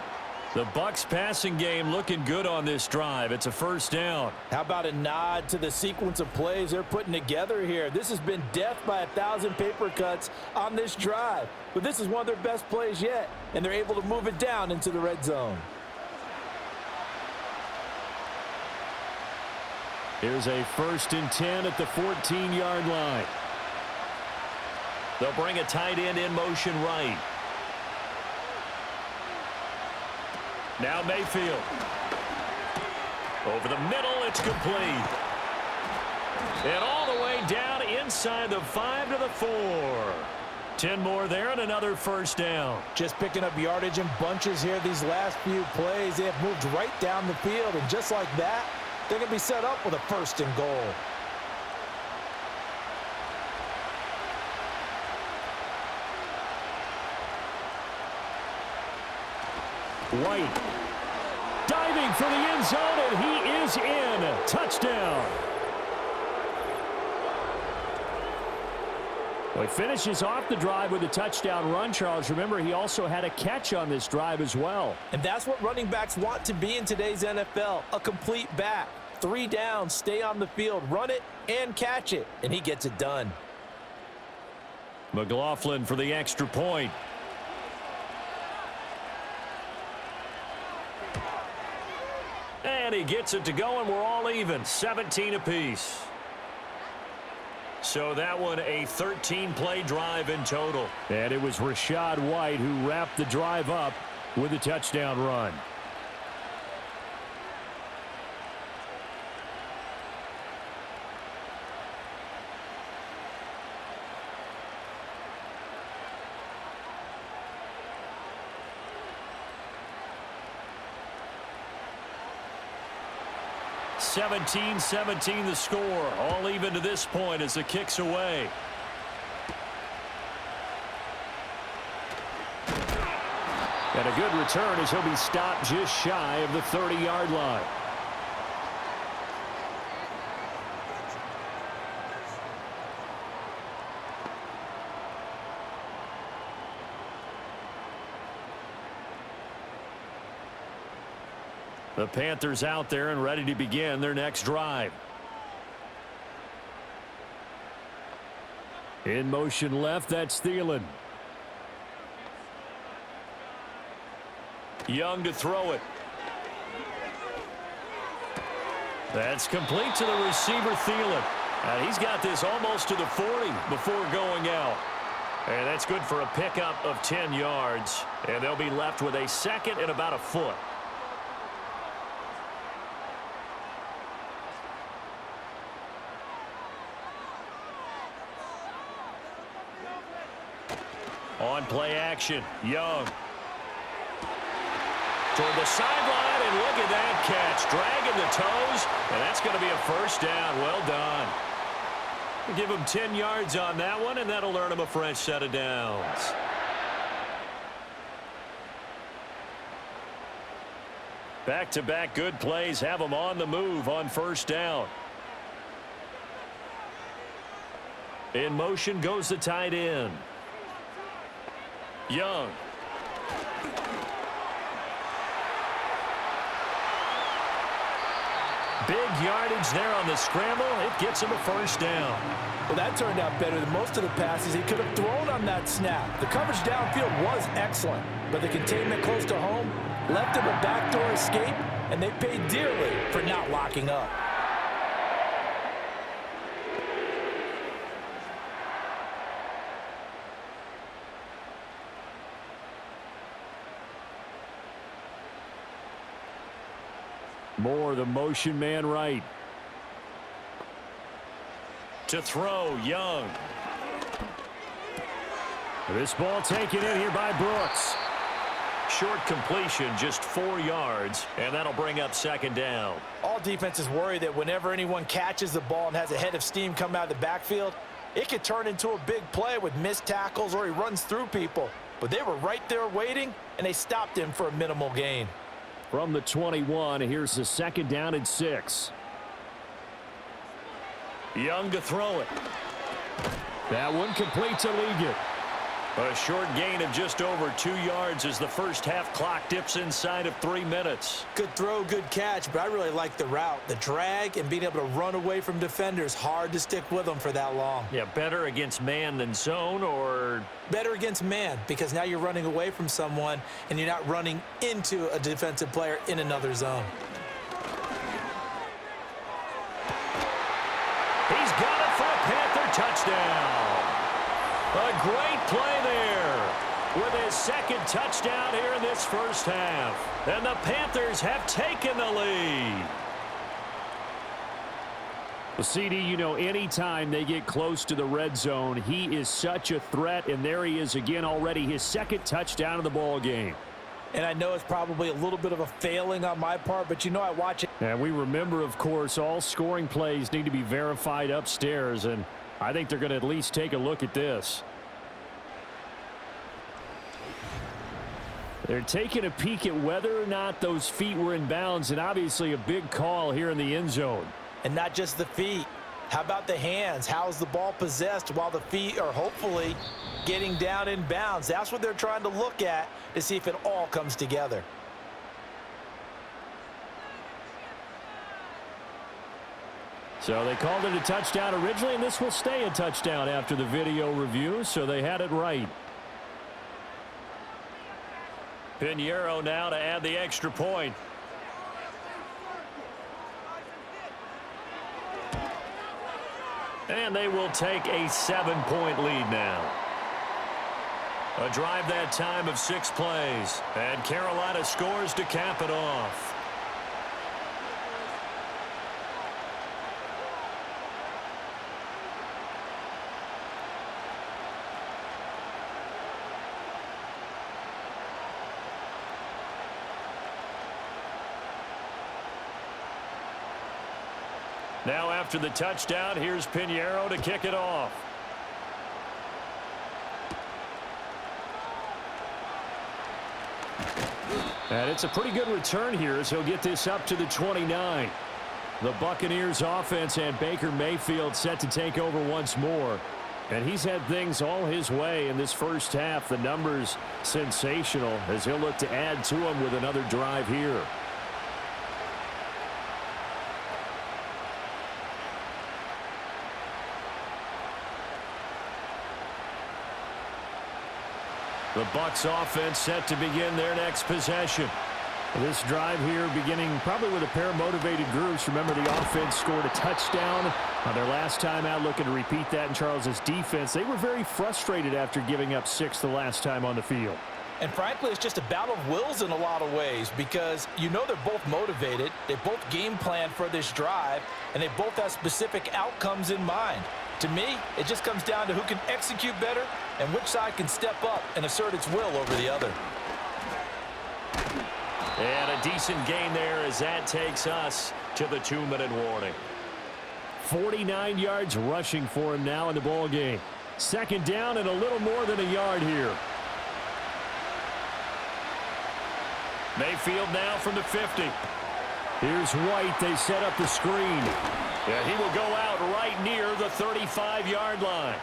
The Bucs passing game looking good on this drive. It's a first down. How about a nod to the sequence of plays they're putting together here? This has been death by 1,000 paper cuts on this drive. But this is one of their best plays yet, and they're able to move it down into the red zone. Here's a 1st and 10 at the 14-yard line. They'll bring a tight end in motion right. Now Mayfield. Over the middle, it's complete. And all the way down inside the 5 to the 4. 10 more there and another first down. Just picking up yardage in bunches here these last few plays. They have moved right down the field, and just like that, they're going to be set up with a 1st and goal. White diving for the end zone, and he is in. Touchdown. Well, he finishes off the drive with a touchdown run, Charles. Remember, he also had a catch on this drive as well. And that's what running backs want to be in today's NFL, a complete back. 3 downs, stay on the field, run it, and catch it. And he gets it done. McLaughlin for the extra point. And he gets it to go, and we're all even. 17 apiece. So that one a 13-play drive in total. And it was Rachaad White who wrapped the drive up with a touchdown run. (17-17) the score. All even to this point as the kick's away. And a good return as he'll be stopped just shy of the 30-yard line. The Panthers out there and ready to begin their next drive. In motion left, that's Thielen. Young to throw it. That's complete to the receiver, Thielen. And he's got this almost to the 40 before going out. And that's good for a pickup of 10 yards. And they'll be left with a second and about a foot. On play action, Young. Toward the sideline, and look at that catch. Dragging the toes, and that's going to be a first down. Well done. We'll give him 10 yards on that one, and that'll earn him a fresh set of downs. Back-to-back good plays have him on the move on first down. In motion goes the tight end. Young. Big yardage there on the scramble. It gets him a first down. Well, that turned out better than most of the passes he could have thrown on that snap. The coverage downfield was excellent, but the containment close to home left him a backdoor escape, and they paid dearly for not locking up. Moore, the motion man right. To throw, Young. This ball taken in here by Brooks. Short completion, just 4 yards, and that'll bring up second down. All defenses worry that whenever anyone catches the ball and has a head of steam come out of the backfield, it could turn into a big play with missed tackles or he runs through people. But they were right there waiting, and they stopped him for a minimal gain. From the 21, here's the second down and 6. Young to throw it. That one complete to Ligon. A short gain of just over 2 yards as the first half clock dips inside of 3 minutes. Good throw, good catch, but I really like the route. The drag and being able to run away from defenders, hard to stick with them for that long. Yeah, better against man than zone, or? Better against man, because now you're running away from someone and you're not running into a defensive player in another zone. He's got it for a Panther touchdown. A great play there with his second touchdown here in this first half. And the Panthers have taken the lead. Well, CD, you know, anytime they get close to the red zone, he is such a threat. And there he is again already, his second touchdown of the ball game. And I know it's probably a little bit of a failing on my part, but you know I watch it. And we remember, of course, all scoring plays need to be verified upstairs. And I think they're going to at least take a look at this. They're taking a peek at whether or not those feet were in bounds, and obviously a big call here in the end zone. And not just the feet. How about the hands? How's the ball possessed while the feet are hopefully getting down in bounds? That's what they're trying to look at to see if it all comes together. So they called it a touchdown originally, and this will stay a touchdown after the video review, so they had it right. Pinheiro now to add the extra point. And they will take a 7-point lead now. A drive that time of 6 plays. And Carolina scores to cap it off. Now after the touchdown, here's Pinheiro to kick it off. And it's a pretty good return here as he'll get this up to the 29. The Buccaneers offense and Baker Mayfield set to take over once more. And he's had things all his way in this first half. The numbers sensational as he'll look to add to them with another drive here. The Bucs offense set to begin their next possession. This drive here beginning probably with a pair of motivated groups. Remember, the offense scored a touchdown on their last time out, looking to repeat that in Charles's defense. They were very frustrated after giving up 6 the last time on the field. And frankly, it's just a battle of wills in a lot of ways because you know they're both motivated, they both game plan for this drive, and they both have specific outcomes in mind. To me, it just comes down to who can execute better and which side can step up and assert its will over the other. And a decent gain there as that takes us to the 2-minute warning. 49 yards rushing for him now in the ball game. Second down and a little more than a yard here. Mayfield now from the 50. Here's White. They set up the screen. Yeah, he will go out right near the 35-yard line.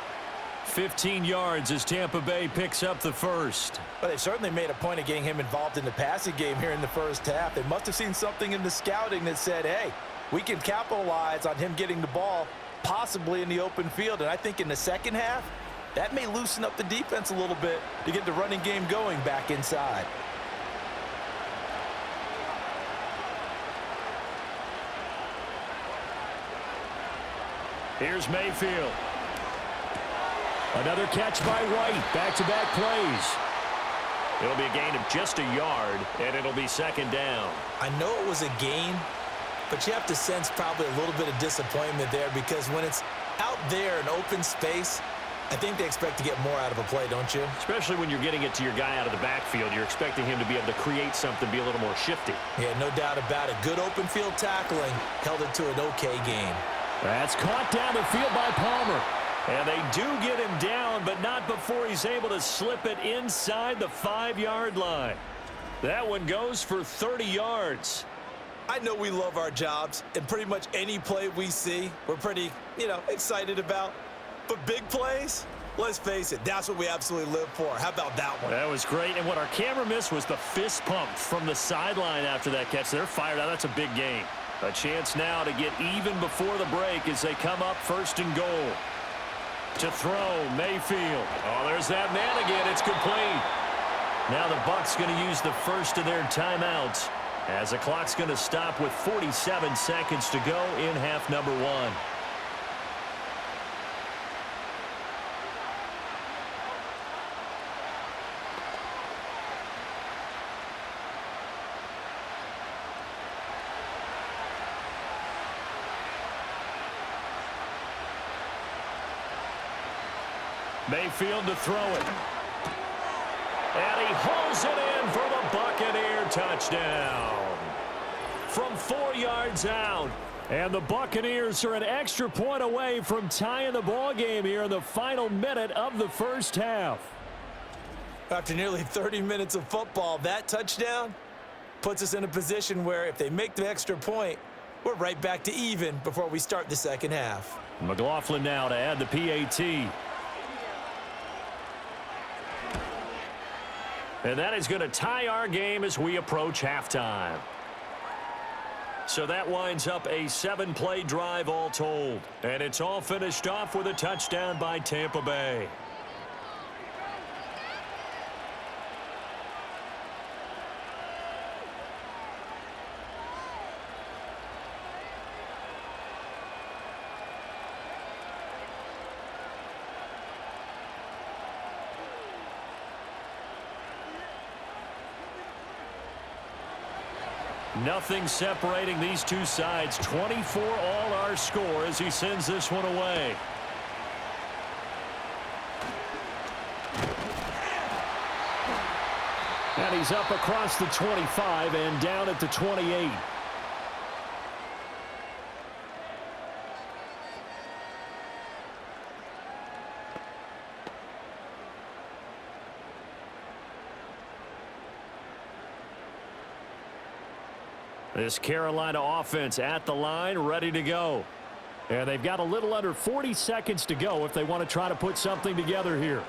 15 yards as Tampa Bay picks up the first. Well, they certainly made a point of getting him involved in the passing game here in the first half. They must have seen something in the scouting that said, hey, we can capitalize on him getting the ball possibly in the open field. And I think in the second half, that may loosen up the defense a little bit to get the running game going back inside. Here's Mayfield. Another catch by White. Back-to-back plays. It'll be a gain of just a yard, and it'll be second down. I know it was a gain, but you have to sense probably a little bit of disappointment there because when it's out there in open space, I think they expect to get more out of a play, don't you? Especially when you're getting it to your guy out of the backfield. You're expecting him to be able to create something, be a little more shifty. Yeah, no doubt about it. Good open field tackling held it to an okay game. That's caught down the field by Palmer. And they do get him down, but not before he's able to slip it inside the 5-yard line. That one goes for 30 yards. I know we love our jobs, and pretty much any play we see, we're pretty, excited about. But big plays, let's face it, that's what we absolutely live for. How about that one? That was great, and what our camera missed was the fist pump from the sideline after that catch. They're fired out. That's a big gain. A chance now to get even before the break as they come up first and goal. To throw, Mayfield. Oh, there's that man again. It's complete. Now the Bucs going to use the first of their timeouts as the clock's going to stop with 47 seconds to go in half number 1. Mayfield to throw it. And he hauls it in for the Buccaneer touchdown. From 4 yards out. And the Buccaneers are an extra point away from tying the ball game here in the final minute of the first half. After nearly 30 minutes of football, that touchdown puts us in a position where if they make the extra point, we're right back to even before we start the second half. McLaughlin now to add the PAT. And that is going to tie our game as we approach halftime. So that winds up a 7-play drive all told. And it's all finished off with a touchdown by Tampa Bay. Nothing separating these two sides. 24 all our score as he sends this one away. And he's up across the 25 and down at the 28. This Carolina offense at the line, ready to go. And they've got a little under 40 seconds to go if they want to try to put something together here.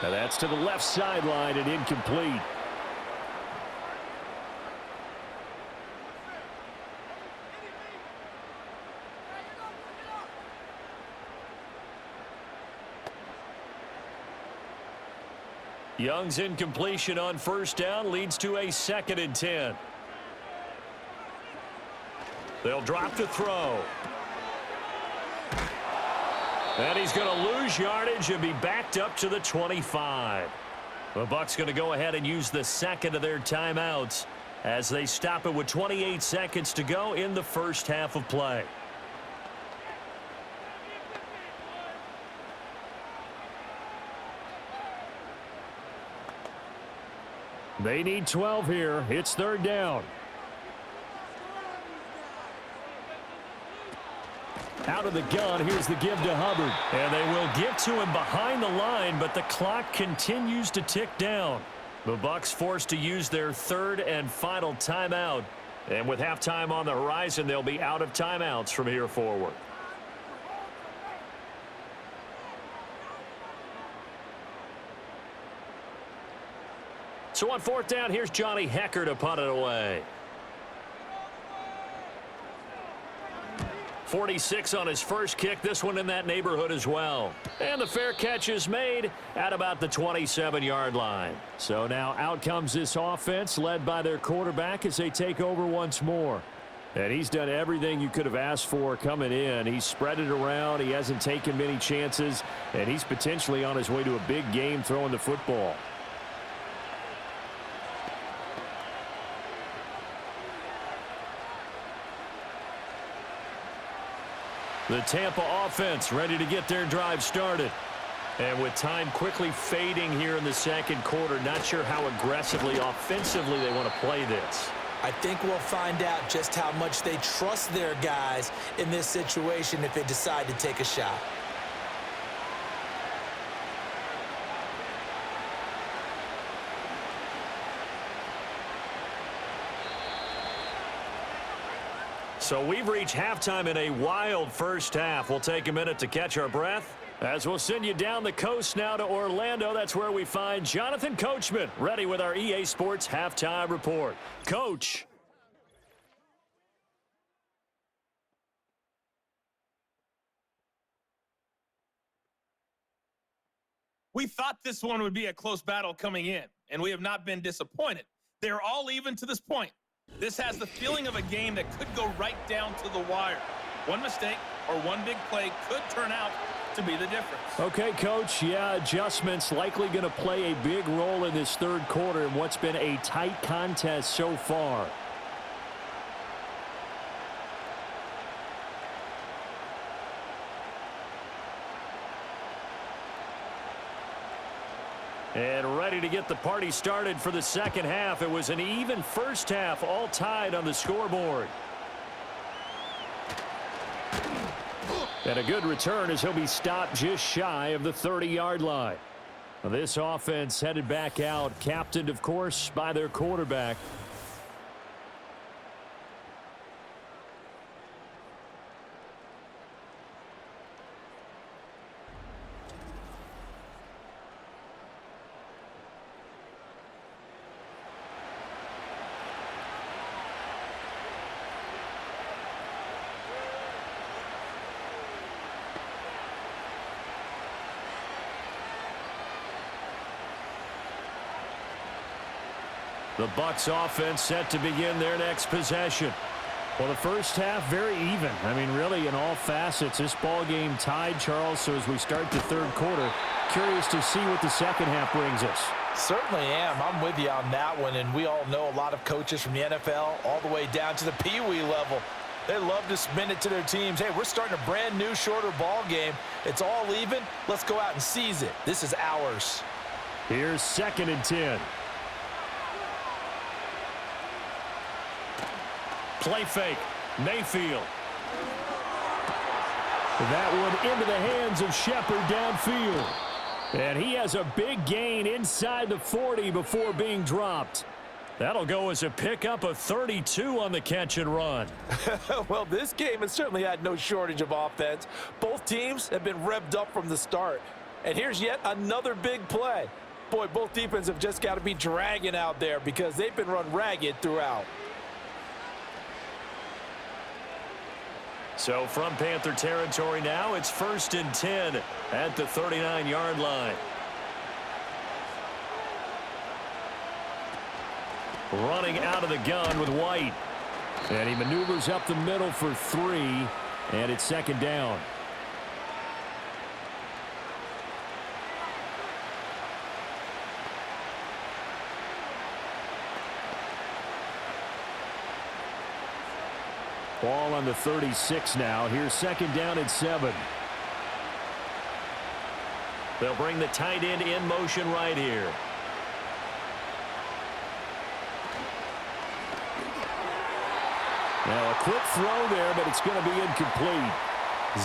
And that's to the left sideline and incomplete. Young's incompletion on first down leads to a 2nd and 10. They'll drop to throw. And he's going to lose yardage and be backed up to the 25. The Bucs going to go ahead and use the second of their timeouts as they stop it with 28 seconds to go in the first half of play. They need 12 here. It's 3rd down. Out of the gun, here's the give to Hubbard. And they will get to him behind the line, but the clock continues to tick down. The Bucs forced to use their 3rd and final timeout. And with halftime on the horizon, they'll be out of timeouts from here forward. So on 4th down, here's Johnny Hecker to punt it away. 46 on his first kick, this one in that neighborhood as well. And the fair catch is made at about the 27-yard line. So now out comes this offense led by their quarterback as they take over once more. And he's done everything you could have asked for coming in. He's spread it around. He hasn't taken many chances. And he's potentially on his way to a big game throwing the football. The Tampa offense ready to get their drive started. And with time quickly fading here in the second quarter, not sure how aggressively, offensively they want to play this. I think we'll find out just how much they trust their guys in this situation if they decide to take a shot. So we've reached halftime in a wild first half. We'll take a minute to catch our breath as we'll send you down the coast now to Orlando. That's where we find Jonathan Coachman ready with our EA Sports halftime report. Coach. We thought this one would be a close battle coming in, and we have not been disappointed. They're all even to this point. This has the feeling of a game that could go right down to the wire. One mistake or one big play could turn out to be the difference. Okay, Coach. Yeah, adjustments likely going to play a big role in this third quarter in what's been a tight contest so far. And ready to get the party started for the second half. It was an even first half, all tied on the scoreboard. And a good return as he'll be stopped just shy of the 30-yard line. This offense headed back out, captained, of course, by their quarterback. The Bucs offense set to begin their next possession. Well, the first half, very even. I mean, really, in all facets, this ball game tied, Charles. So as we start the third quarter, curious to see what the second half brings us. Certainly am. I'm with you on that one. And we all know a lot of coaches from the NFL all the way down to the Pee-wee level. They love to spin it to their teams. Hey, we're starting a brand new, shorter ball game. It's all even. Let's go out and seize it. This is ours. Here's 2nd and 10. Play fake. Mayfield. That one into the hands of Shepard downfield. And he has a big gain inside the 40 before being dropped. That'll go as a pickup of 32 on the catch and run. Well, this game has certainly had no shortage of offense. Both teams have been revved up from the start. And here's yet another big play. Boy, both defenses have just got to be dragging out there because they've been run ragged throughout. So from Panther territory now, it's 1st and 10 at the 39-yard line. Running out of the gun with White. And he maneuvers up the middle for 3, and it's 2nd down. Ball on the 36 now. Here's 2nd down and 7. They'll bring the tight end in motion right here. Now a quick throw there, but it's going to be incomplete.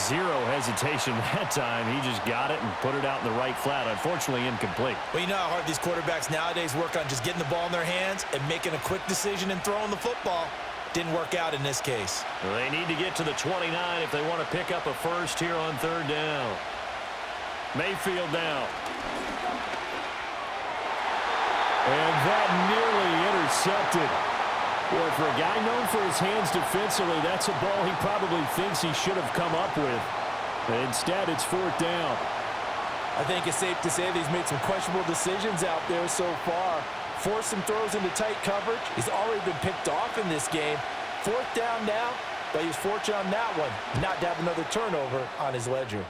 Zero hesitation that time. He just got it and put it out in the right flat. Unfortunately, incomplete. Well, you know how hard these quarterbacks nowadays work on just getting the ball in their hands and making a quick decision and throwing the football. Didn't work out in this case. Well, they need to get to the 29 if they want to pick up a first here on 3rd down. Mayfield now. And that nearly intercepted. Boy, for a guy known for his hands defensively, that's a ball he probably thinks he should have come up with. But instead, it's 4th down. I think it's safe to say that he's made some questionable decisions out there so far. Forced some throws into tight coverage. He's already been picked off in this game. 4th down now, but he's fortunate on that one not to have another turnover on his ledger.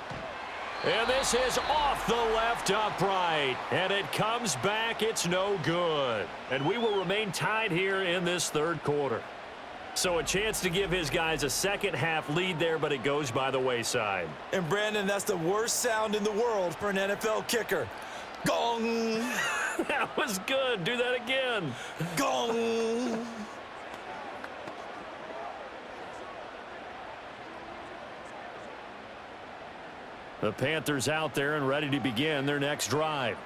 And this is off the left upright. And it comes back. It's no good. And we will remain tied here in this 3rd quarter. So a chance to give his guys a second-half lead there, but it goes by the wayside. And, Brandon, that's the worst sound in the world for an NFL kicker. Gong! That was good. Do that again. Gong! The Panthers out there and ready to begin their next drive.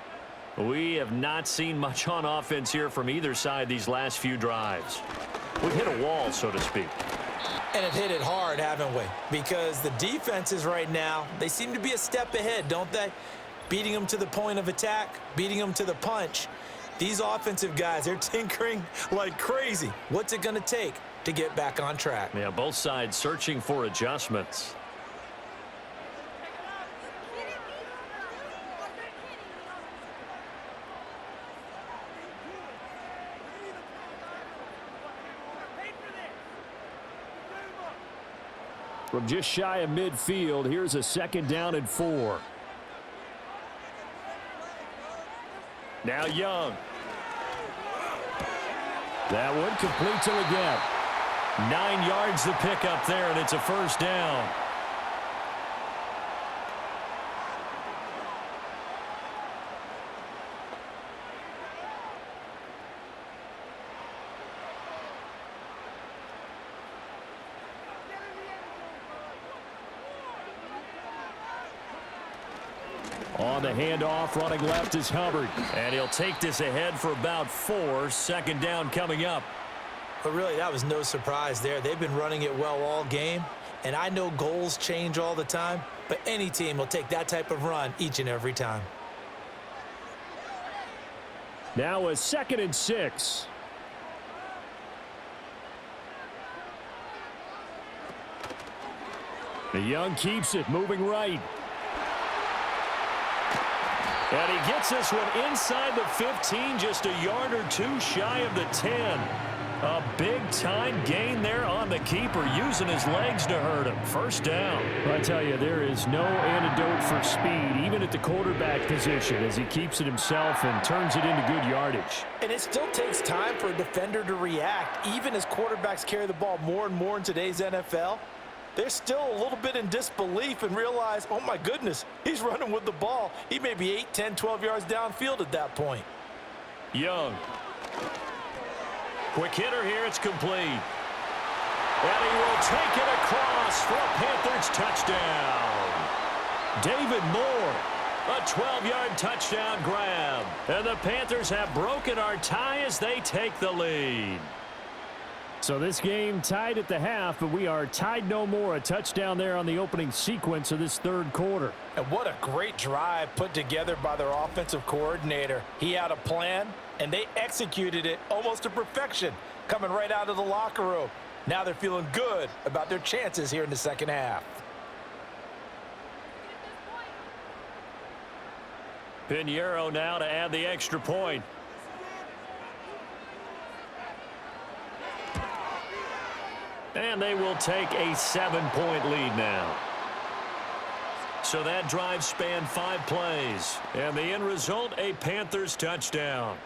We have not seen much on offense here from either side these last few drives. We've hit a wall, so to speak. And have hit it hard, haven't we? Because the defenses right now, they seem to be a step ahead, don't they? Beating them to the point of attack, beating them to the punch. These offensive guys, they're tinkering like crazy. What's it going to take to get back on track? Yeah, both sides searching for adjustments. From just shy of midfield, here's a 2nd down and 4. Now Young. That one complete to the gap. 9 yards to pick up there, and it's a 1st down. On the handoff, running left is Hubbard. And he'll take this ahead for about 4. 2nd down coming up. But really, that was no surprise there. They've been running it well all game. And I know goals change all the time, but any team will take that type of run each and every time. Now a 2nd and 6. The Young keeps it, moving right. And he gets this one inside the 15, just a yard or 2 shy of the 10. A big-time gain there on the keeper, using his legs to hurt him. 1st down. I tell you, there is no antidote for speed, even at the quarterback position, as he keeps it himself and turns it into good yardage. And it still takes time for a defender to react, even as quarterbacks carry the ball more and more in today's NFL. They're still a little bit in disbelief and realize, oh, my goodness, he's running with the ball. He may be 8, 10, 12 yards downfield at that point. Young. Quick hitter here. It's complete. And he will take it across for a Panthers touchdown. David Moore A 12-yard touchdown grab. And the Panthers have broken our tie as they take the lead. So this game tied at the half, but we are tied no more. A touchdown there on the opening sequence of this third quarter. And what a great drive put together by their offensive coordinator. He had a plan, and they executed it almost to perfection, coming right out of the locker room. Now they're feeling good about their chances here in the second half. Pinheiro now to add the extra point. And they will take a 7-point lead now. So that drive spanned 5 plays. And the end result, a Panthers touchdown.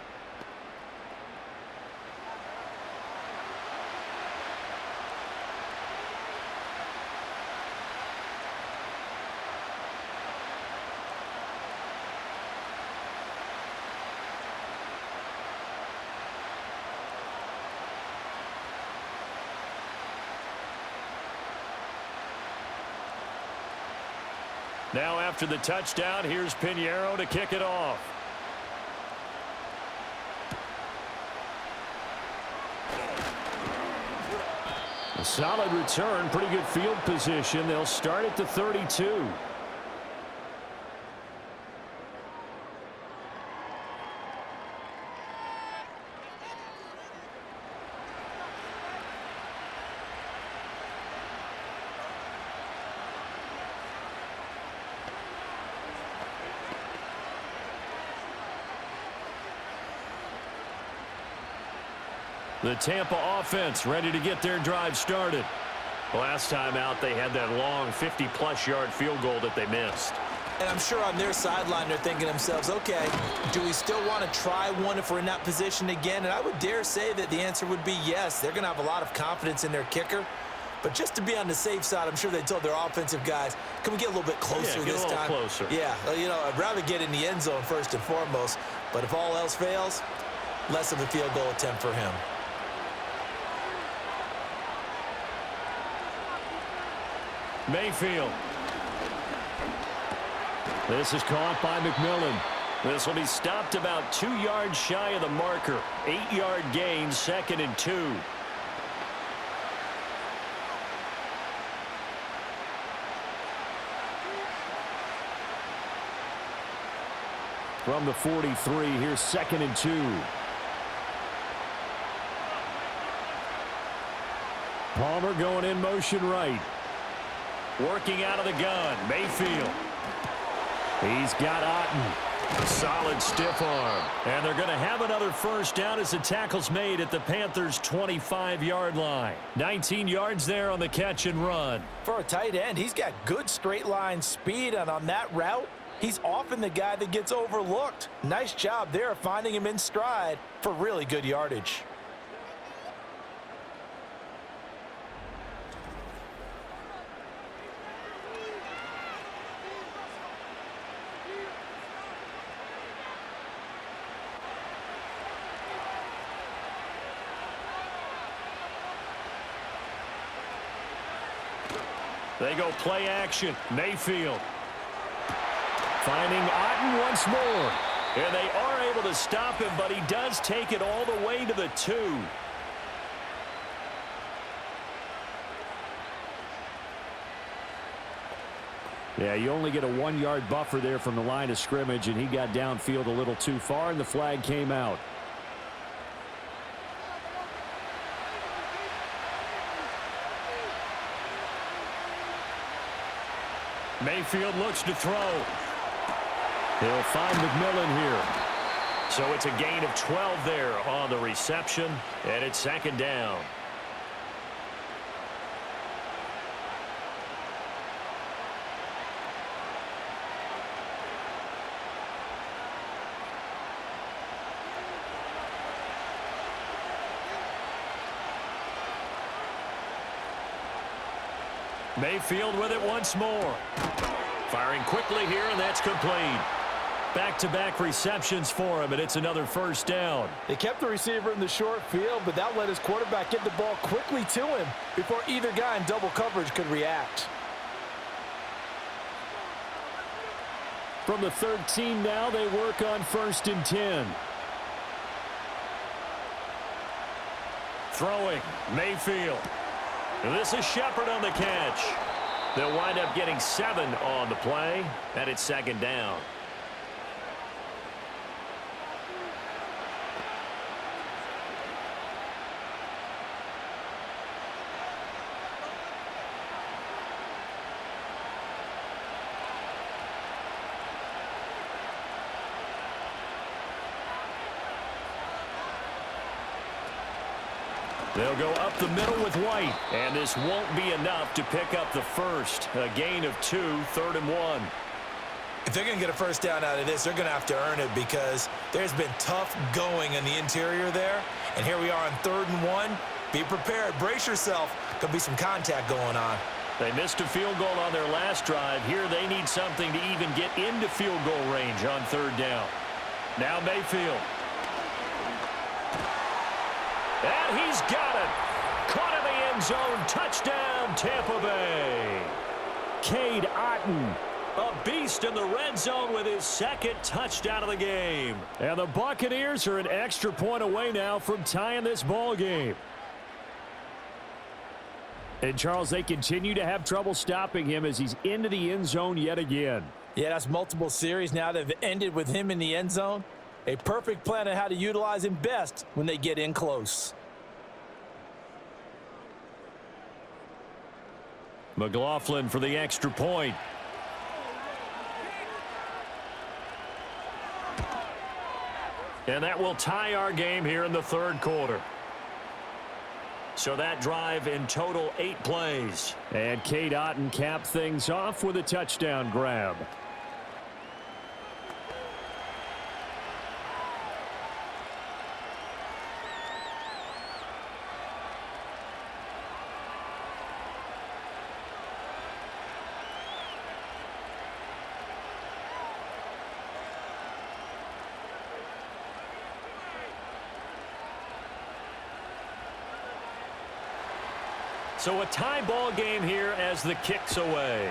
Now after the touchdown, here's Pinheiro to kick it off. A solid return, pretty good field position. They'll start at the 32. The Tampa offense ready to get their drive started. Last time out, they had that long 50-plus yard field goal that they missed. And I'm sure on their sideline they're thinking to themselves, okay, do we still want to try one if we're in that position again? And I would dare say that the answer would be yes. They're going to have a lot of confidence in their kicker. But just to be on the safe side, I'm sure they told their offensive guys, can we get a little bit closer this time? Get a little closer. Yeah, you know, I'd rather get in the end zone first and foremost. But if all else fails, less of a field goal attempt for him. Mayfield. This is caught by McMillan. This will be stopped about 2 yards shy of the marker. 8-yard gain, 2nd and 2. From the 43, here's 2nd and 2. Palmer going in motion right. Working out of the gun, Mayfield. He's got Otten. Solid stiff arm. And they're going to have another first down as the tackle's made at the Panthers' 25-yard line. 19 yards there on the catch and run. For a tight end, he's got good straight line speed, and on that route, he's often the guy that gets overlooked. Nice job there finding him in stride for really good yardage. They go play action. Mayfield. Finding Otten once more. And they are able to stop him, but he does take it all the way to the 2. Yeah, you only get a 1-yard buffer there from the line of scrimmage, and he got downfield a little too far, and the flag came out. Mayfield looks to throw. He'll find McMillan here. So it's a gain of 12 there on the reception, and it's 2nd down. Mayfield with it once more. Firing quickly here, and that's complete. Back-to-back receptions for him, and it's another first down. They kept the receiver in the short field, but that let his quarterback get the ball quickly to him before either guy in double coverage could react. From the 13 now, they work on 1st and 10. Throwing, Mayfield. This is Shepard on the catch. They'll wind up getting 7 on the play, and it's 2nd down. They'll go up the middle with White, and this won't be enough to pick up the first. A gain of 2, 3rd and 1. If they're going to get a first down out of this, they're going to have to earn it because there's been tough going in the interior there. And here we are on 3rd and 1. Be prepared. Brace yourself. Could be some contact going on. They missed a field goal on their last drive. Here they need something to even get into field goal range on 3rd down. Now Mayfield. And he's got it. Caught in the end zone. Touchdown, Tampa Bay. Cade Otton, a beast in the red zone with his 2nd touchdown of the game. And the Buccaneers are an extra point away now from tying this ball game. And, Charles, they continue to have trouble stopping him as he's into the end zone yet again. Yeah, that's multiple series now that have ended with him in the end zone. A perfect plan on how to utilize him best when they get in close. McLaughlin for the extra point. And that will tie our game here in the 3rd quarter. So that drive in total 8 plays. And Cade Otton capped things off with a touchdown grab. So a tie ball game here as the kick's away.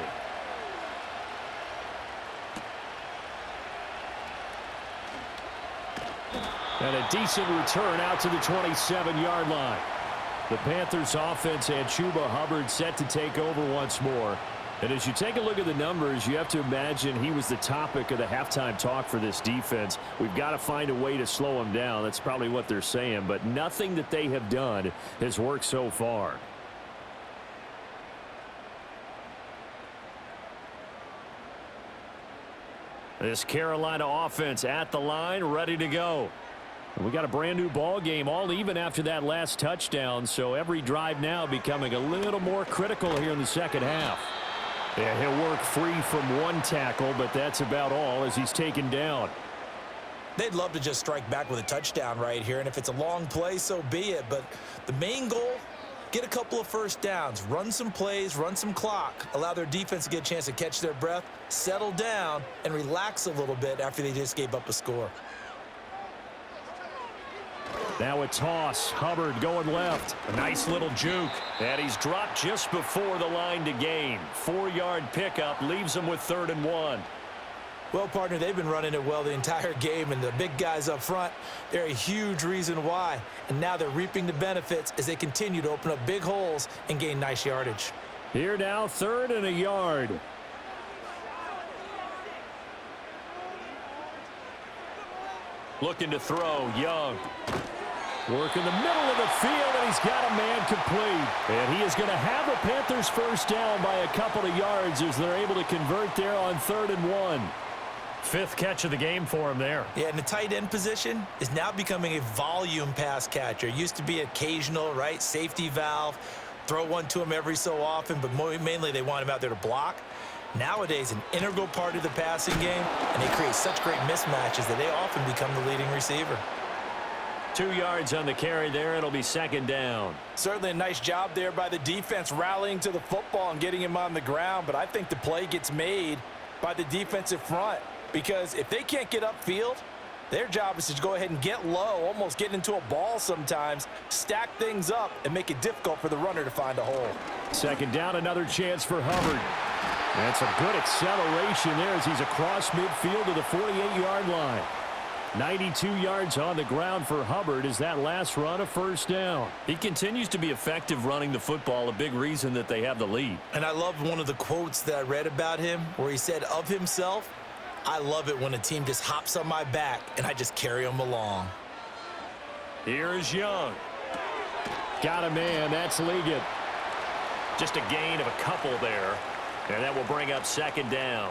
And a decent return out to the 27-yard line. The Panthers offense and Chuba Hubbard set to take over once more. And as you take a look at the numbers, you have to imagine he was the topic of the halftime talk for this defense. We've got to find a way to slow him down. That's probably what they're saying. But nothing that they have done has worked so far. This Carolina offense at the line, ready to go. We got a brand new ball game, all even after that last touchdown, so every drive now becoming a little more critical here in the 2nd half. Yeah, he'll work free from 1 tackle, but that's about all as he's taken down. They'd love to just strike back with a touchdown right here, and if it's a long play, so be it. But the main goal, get a couple of first downs, run some plays, run some clock, allow their defense to get a chance to catch their breath, settle down, and relax a little bit after they just gave up a score. Now a toss. Hubbard going left. A nice little juke. And he's dropped just before the line to gain. 4-yard pickup leaves him with 3rd and 1. Well, partner, they've been running it well the entire game, and the big guys up front, they're a huge reason why. And now they're reaping the benefits as they continue to open up big holes and gain nice yardage. Here now, 3rd and a yard. Looking to throw, Young. Work in the middle of the field, and he's got a man complete. And he is going to have a Panthers first down by a couple of yards as they're able to convert there on 3rd and 1. 5th catch of the game for him there. Yeah, and the tight end position is now becoming a volume pass catcher. Used to be occasional, right? Safety valve, throw one to him every so often, but mainly they want him out there to block. Nowadays, an integral part of the passing game, and they create such great mismatches that they often become the leading receiver. 2 yards on the carry there. It'll be 2nd down. Certainly a nice job there by the defense rallying to the football and getting him on the ground, but I think the play gets made by the defensive front because if they can't get upfield, their job is to go ahead and get low, almost get into a ball sometimes, stack things up, and make it difficult for the runner to find a hole. 2nd down, another chance for Hubbard. That's a good acceleration there as he's across midfield to the 48-yard line. 92 yards on the ground for Hubbard as that last run a first down. He continues to be effective running the football, a big reason that they have the lead. And I love one of the quotes that I read about him where he said of himself, "I love it when a team just hops on my back and I just carry them along." Here's Young. Got a man. That's Ligon. Just a gain of a couple there, and that will bring up second down.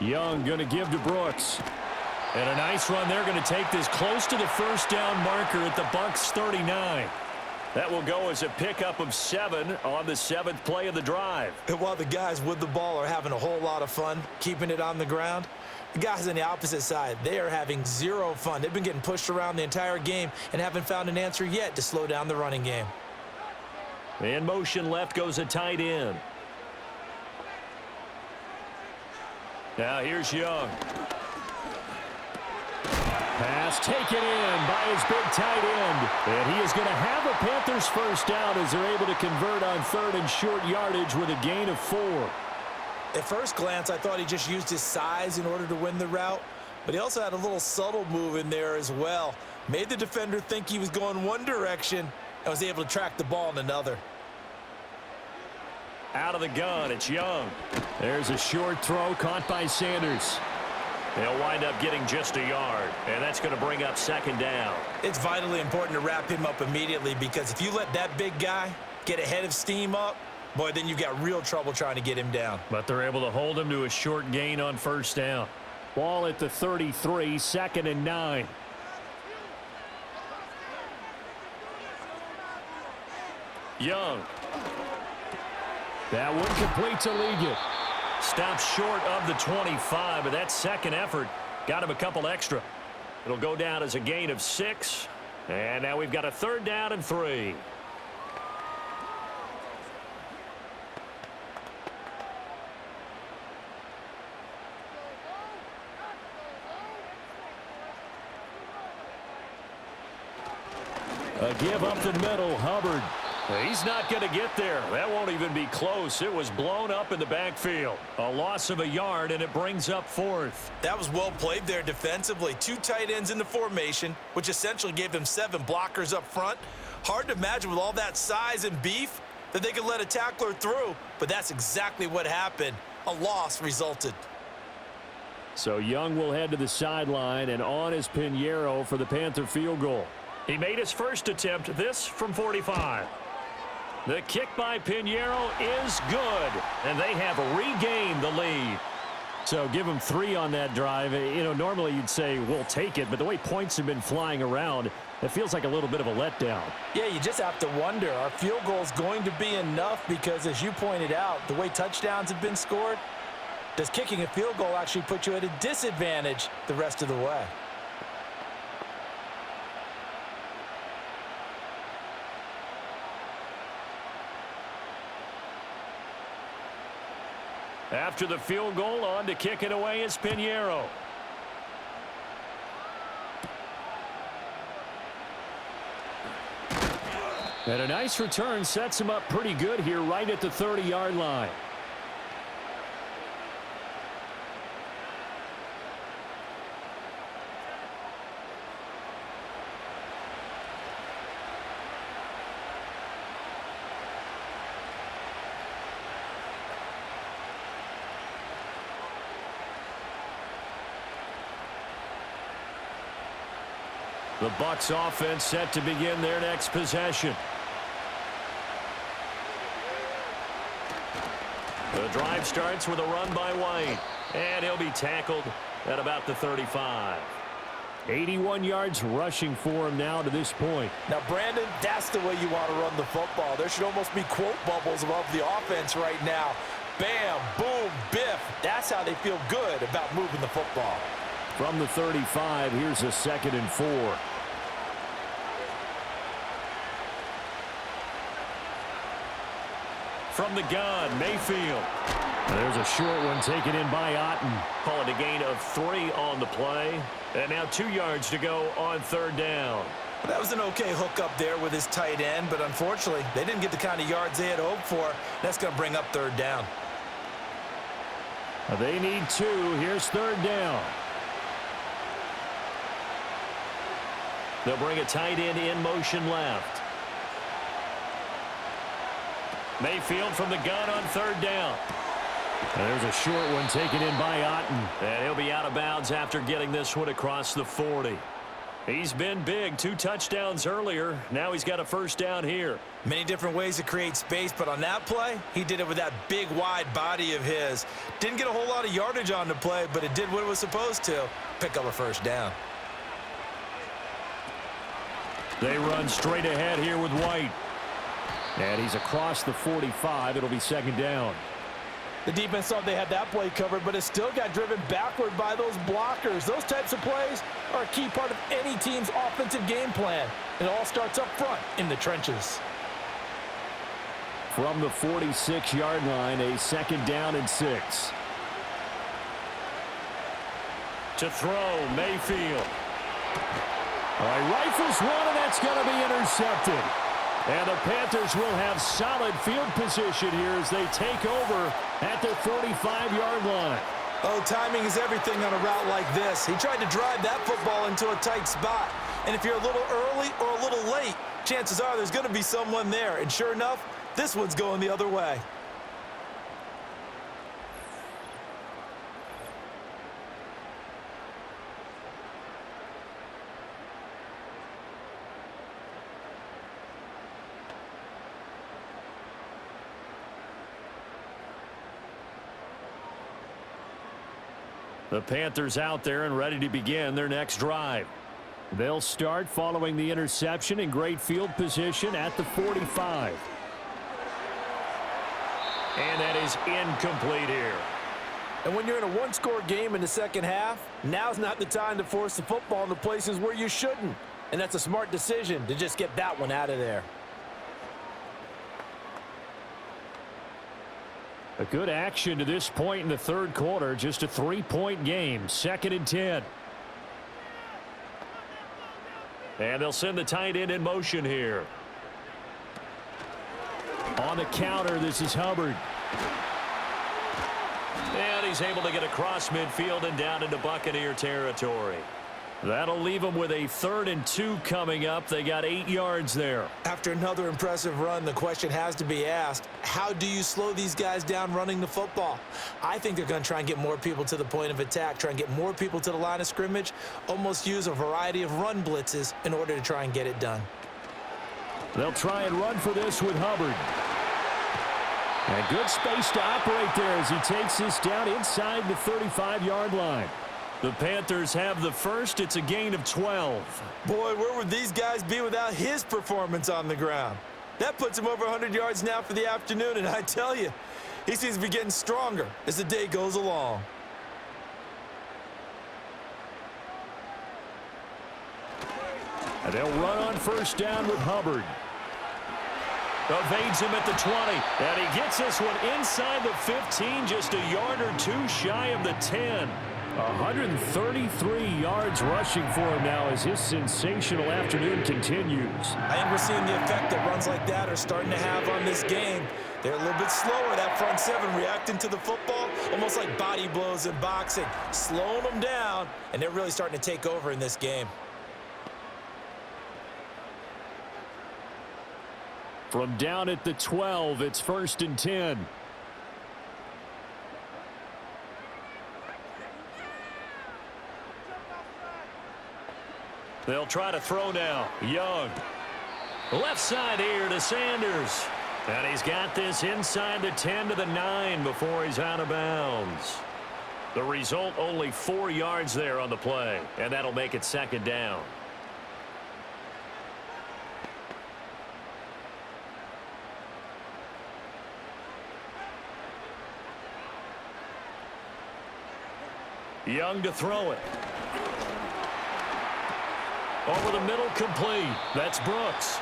Young going to give to Brooks. And a nice run there, going to take this close to the first down marker at the Bucs 39. That will go as a pickup of 7 on the 7th play of the drive. And while the guys with the ball are having a whole lot of fun keeping it on the ground, the guys on the opposite side, they are having zero fun. They've been getting pushed around the entire game and haven't found an answer yet to slow down the running game. In motion left goes a tight end. Now here's Young. Pass taken in by his big tight end. And he is going to have a Panthers first down as they're able to convert on 3rd and short yardage with a gain of 4. At first glance, I thought he just used his size in order to win the route, but he also had a little subtle move in there as well. Made the defender think he was going one direction and was able to track the ball in another. Out of the gun, it's Young. There's a short throw caught by Sanders. They'll wind up getting just a yard, and that's going to bring up second down. It's vitally important to wrap him up immediately because if you let that big guy get ahead of steam up, boy, then you've got real trouble trying to get him down. But they're able to hold him to a short gain on first down. Ball at the 33, 2nd and 9. Young. That one complete to Ligon. Stops short of the 25, but that second effort got him a couple extra. It'll go down as a gain of 6, and now we've got a 3rd down and 3. A give up the middle, Hubbard. He's not going to get there. That won't even be close. It was blown up in the backfield. A loss of a yard, and it brings up 4th. That was well played there defensively. 2 tight ends in the formation, which essentially gave them 7 blockers up front. Hard to imagine with all that size and beef that they could let a tackler through, but that's exactly what happened. A loss resulted. So Young will head to the sideline, and on is Pinheiro for the Panther field goal. He made his first attempt, this from 45. The kick by Pinheiro is good, and they have regained the lead. So give them 3 on that drive. You know, normally you'd say, we'll take it, but the way points have been flying around, it feels like a little bit of a letdown. Yeah, you just have to wonder, are field goals going to be enough? Because as you pointed out, the way touchdowns have been scored, does kicking a field goal actually put you at a disadvantage the rest of the way? After the field goal, on to kick it away is Pinheiro. And a nice return sets him up pretty good here right at the 30-yard line. The Bucs offense set to begin their next possession. The drive starts with a run by White, and he'll be tackled at about the 35. 81 yards rushing for him now to this point. Now, Brandon, that's the way you want to run the football. There should almost be quote bubbles above the offense right now. Bam, boom, biff. That's how they feel good about moving the football. From the 35, here's a 2nd and 4. From the gun, Mayfield. There's a short one taken in by Otten. Call it a gain of 3 on the play. And now 2 yards to go on 3rd down. That was an okay hook up there with his tight end, but unfortunately, they didn't get the kind of yards they had hoped for. That's going to bring up 3rd down. They need 2. Here's 3rd down. They'll bring a tight end in motion left. Mayfield from the gun on 3rd down. There's a short one taken in by Otten. And he'll be out of bounds after getting this one across the 40. He's been big. 2 touchdowns earlier. Now he's got a 1st down here. Many different ways to create space, but on that play, he did it with that big, wide body of his. Didn't get a whole lot of yardage on the play, but it did what it was supposed to. Pick up a 1st down. They run straight ahead here with White. And he's across the 45. It'll be 2nd down. The defense thought they had that play covered, but it still got driven backward by those blockers. Those types of plays are a key part of any team's offensive game plan. It all starts up front in the trenches. From the 46-yard line, a 2nd down and 6. To throw, Mayfield. All right, rifles one, and that's going to be intercepted. And the Panthers will have solid field position here as they take over at their 45-yard line. Oh, timing is everything on a route like this. He tried to drive that football into a tight spot. And if you're a little early or a little late, chances are there's going to be someone there. And sure enough, this one's going the other way. The Panthers out there and ready to begin their next drive. They'll start following the interception in great field position at the 45. And that is incomplete here. And when you're in a one-score game in the second half, now's not the time to force the football in the places where you shouldn't. And that's a smart decision to just get that one out of there. A good action to this point in the 3rd quarter. Just a 3-point game. 2nd and 10. And they'll send the tight end in motion here. On the counter, this is Hubbard. And he's able to get across midfield and down into Buccaneer territory. That'll leave them with a 3rd and 2 coming up. They got 8 yards there. After another impressive run, the question has to be asked, how do you slow these guys down running the football? I think they're going to try and get more people to the point of attack, try and get more people to the line of scrimmage, almost use a variety of run blitzes in order to try and get it done. They'll try and run for this with Hubbard. And good space to operate there as he takes this down inside the 35-yard line. The Panthers have the 1st. It's a gain of 12. Boy, where would these guys be without his performance on the ground? That puts him over 100 yards now for the afternoon, and I tell you, he seems to be getting stronger as the day goes along. And they'll run on 1st down with Hubbard. Evades him at the 20. And he gets this one inside the 15, just a yard or 2 shy of the 10. 133 yards rushing for him now as his sensational afternoon continues. I think we're seeing the effect that runs like that are starting to have on this game. They're a little bit slower, that front 7, reacting to the football, almost like body blows in boxing, slowing them down, and they're really starting to take over in this game. From down at the 12, it's 1st and 10. They'll try to throw now. Young. Left side here to Sanders. And he's got this inside the 10 to the 9 before he's out of bounds. The result, only 4 yards there on the play. And that'll make it 2nd down. Young to throw it. Over the middle, complete. That's Brooks.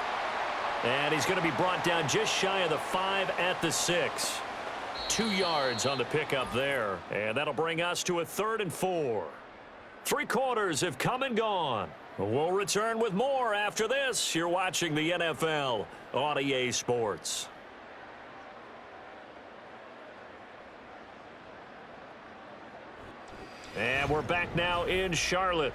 And he's going to be brought down just shy of the 5 at the 6. 2 yards on the pickup there. And that'll bring us to a 3rd and 4. 3 quarters have come and gone. We'll return with more after this. You're watching the NFL on EA Sports. And we're back now in Charlotte.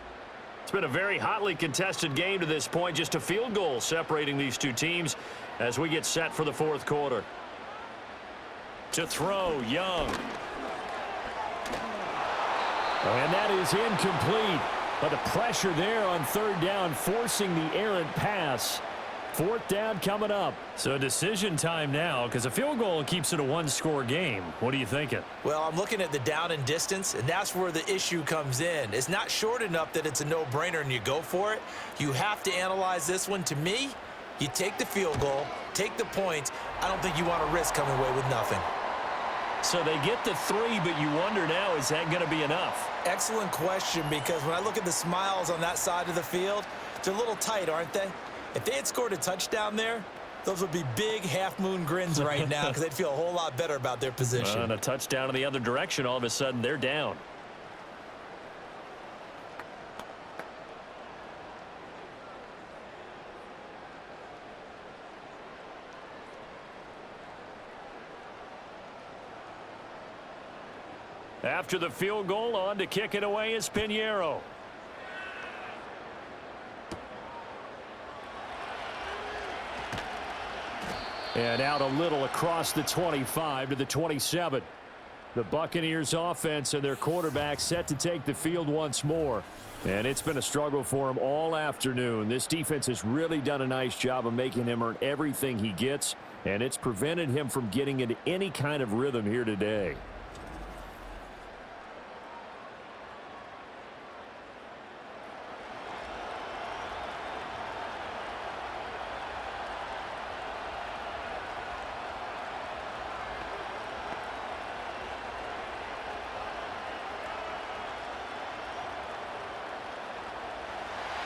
It's been a very hotly contested game to this point. Just a field goal separating these two teams as we get set for the 4th quarter. To throw, Young. And that is incomplete. But the pressure there on 3rd down, forcing the errant pass. 4th down coming up. So decision time now, because a field goal keeps it a 1-score game. What are you thinking? Well, I'm looking at the down and distance, and that's where the issue comes in. It's not short enough that it's a no-brainer and you go for it. You have to analyze this one. To me, you take the field goal, take the points. I don't think you want to risk coming away with nothing. So they get the 3, but you wonder now, is that going to be enough? Excellent question, because when I look at the smiles on that side of the field, they're a little tight, aren't they? If they had scored a touchdown there, those would be big half-moon grins right now because they'd feel a whole lot better about their position. And a touchdown in the other direction, all of a sudden they're down. After the field goal, on to kick it away is Pinheiro. And out a little across the 25 to the 27. The Buccaneers offense and their quarterback set to take the field once more. And it's been a struggle for him all afternoon. This defense has really done a nice job of making him earn everything he gets, and it's prevented him from getting into any kind of rhythm here today.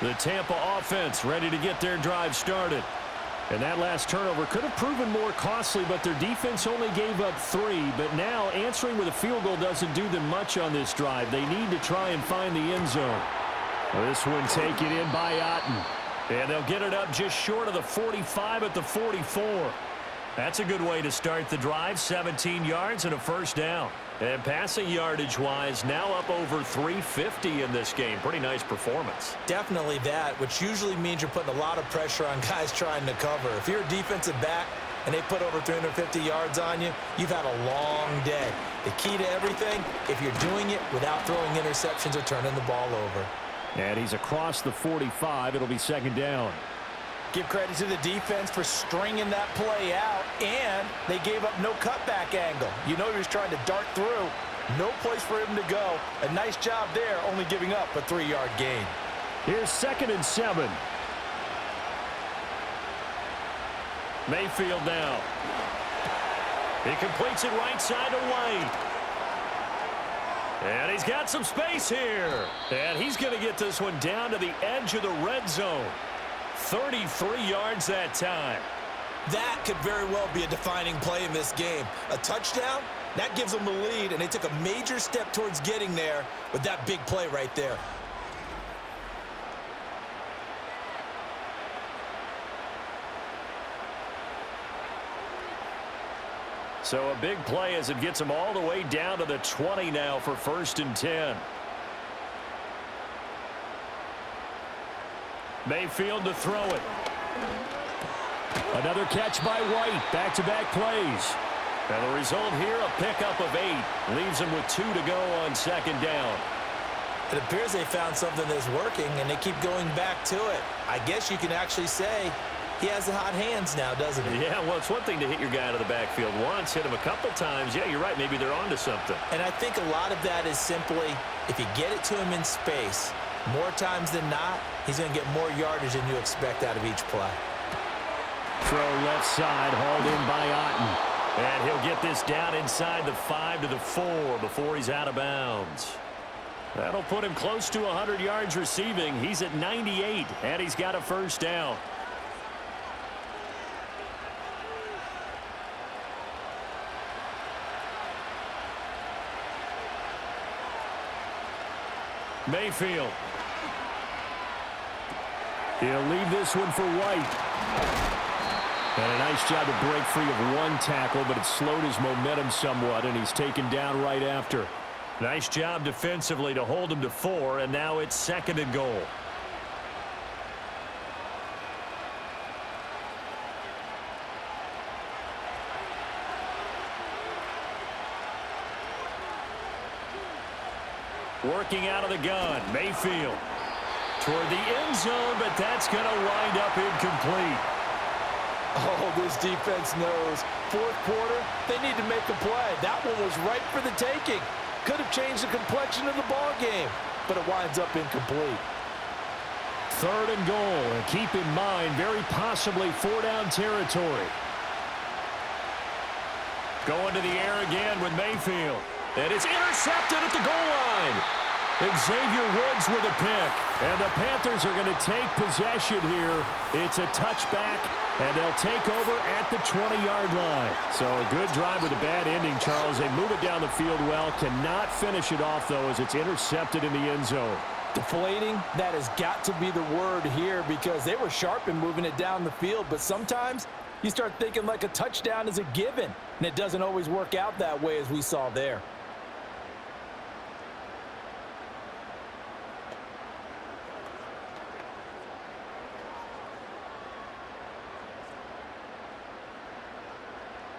The Tampa offense ready to get their drive started. And that last turnover could have proven more costly, but their defense only gave up 3. But now answering with a field goal doesn't do them much on this drive. They need to try and find the end zone. This one taken in by Otten. And they'll get it up just short of the 45 at the 44. That's a good way to start the drive. 17 yards and a 1st down. And passing yardage-wise, now up over 350 in this game. Pretty nice performance. Definitely that, which usually means you're putting a lot of pressure on guys trying to cover. If you're a defensive back and they put over 350 yards on you, you've had a long day. The key to everything, if you're doing it without throwing interceptions or turning the ball over. And he's across the 45. It'll be 2nd down. Give credit to the defense for stringing that play out, and they gave up no cutback angle. You know he was trying to dart through. No place for him to go. A nice job there, only giving up a 3-yard gain. Here's 2nd and 7. Mayfield now. He completes it right side to White. And he's got some space here. And he's going to get this one down to the edge of the red zone. 33 yards that time. That could very well be a defining play in this game. A touchdown, that gives them the lead, and they took a major step towards getting there with that big play right there. So a big play as it gets them all the way down to the 20 now for 1st and 10. Mayfield to throw it. Another catch by White. Back-to-back plays. And the result here, a pickup of 8. Leaves them with 2 to go on 2nd down. It appears they found something that's working, and they keep going back to it. I guess you can actually say he has the hot hands now, doesn't he? Yeah, well, it's one thing to hit your guy out of the backfield once, hit him a couple times. Yeah, you're right. Maybe they're onto something. And I think a lot of that is simply if you get it to him in space, more times than not, he's going to get more yardage than you expect out of each play. Throw left side, hauled in by Otten. And he'll get this down inside the 5 to the 4 before he's out of bounds. That'll put him close to 100 yards receiving. He's at 98, and he's got a 1st down. Mayfield. He'll leave this one for White. And a nice job to break free of one tackle, but it slowed his momentum somewhat, and he's taken down right after. Nice job defensively to hold him to 4, and now it's 2nd and goal. Working out of the gun, Mayfield. Toward the end zone, but that's going to wind up incomplete. Oh, this defense knows. 4th quarter, they need to make a play. That one was right for the taking. Could have changed the complexion of the ball game, but it winds up incomplete. 3rd and goal, and keep in mind, very possibly 4-down territory. Going to the air again with Mayfield. And it's intercepted at the goal line. Xavier Woods with a pick. And the Panthers are going to take possession here. It's a touchback, and they'll take over at the 20-yard line. So a good drive with a bad ending, Charles. They move it down the field well. Cannot finish it off, though, as it's intercepted in the end zone. Deflating, that has got to be the word here, because they were sharp in moving it down the field. But sometimes you start thinking like a touchdown is a given, and it doesn't always work out that way, as we saw there.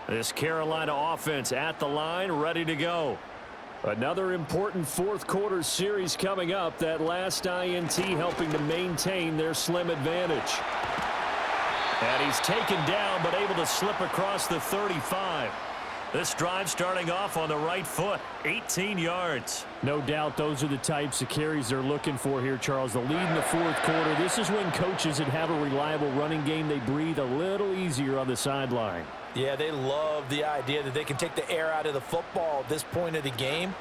This Carolina offense at the line, ready to go. Another important 4th quarter series coming up. That last INT helping to maintain their slim advantage. And he's taken down, but able to slip across the 35. This drive starting off on the right foot, 18 yards. No doubt those are the types of carries they're looking for here, Charles. The lead in the 4th quarter. This is when coaches that have a reliable running game, they breathe a little easier on the sideline. Yeah, they love the idea that they can take the air out of the football at this point of the game.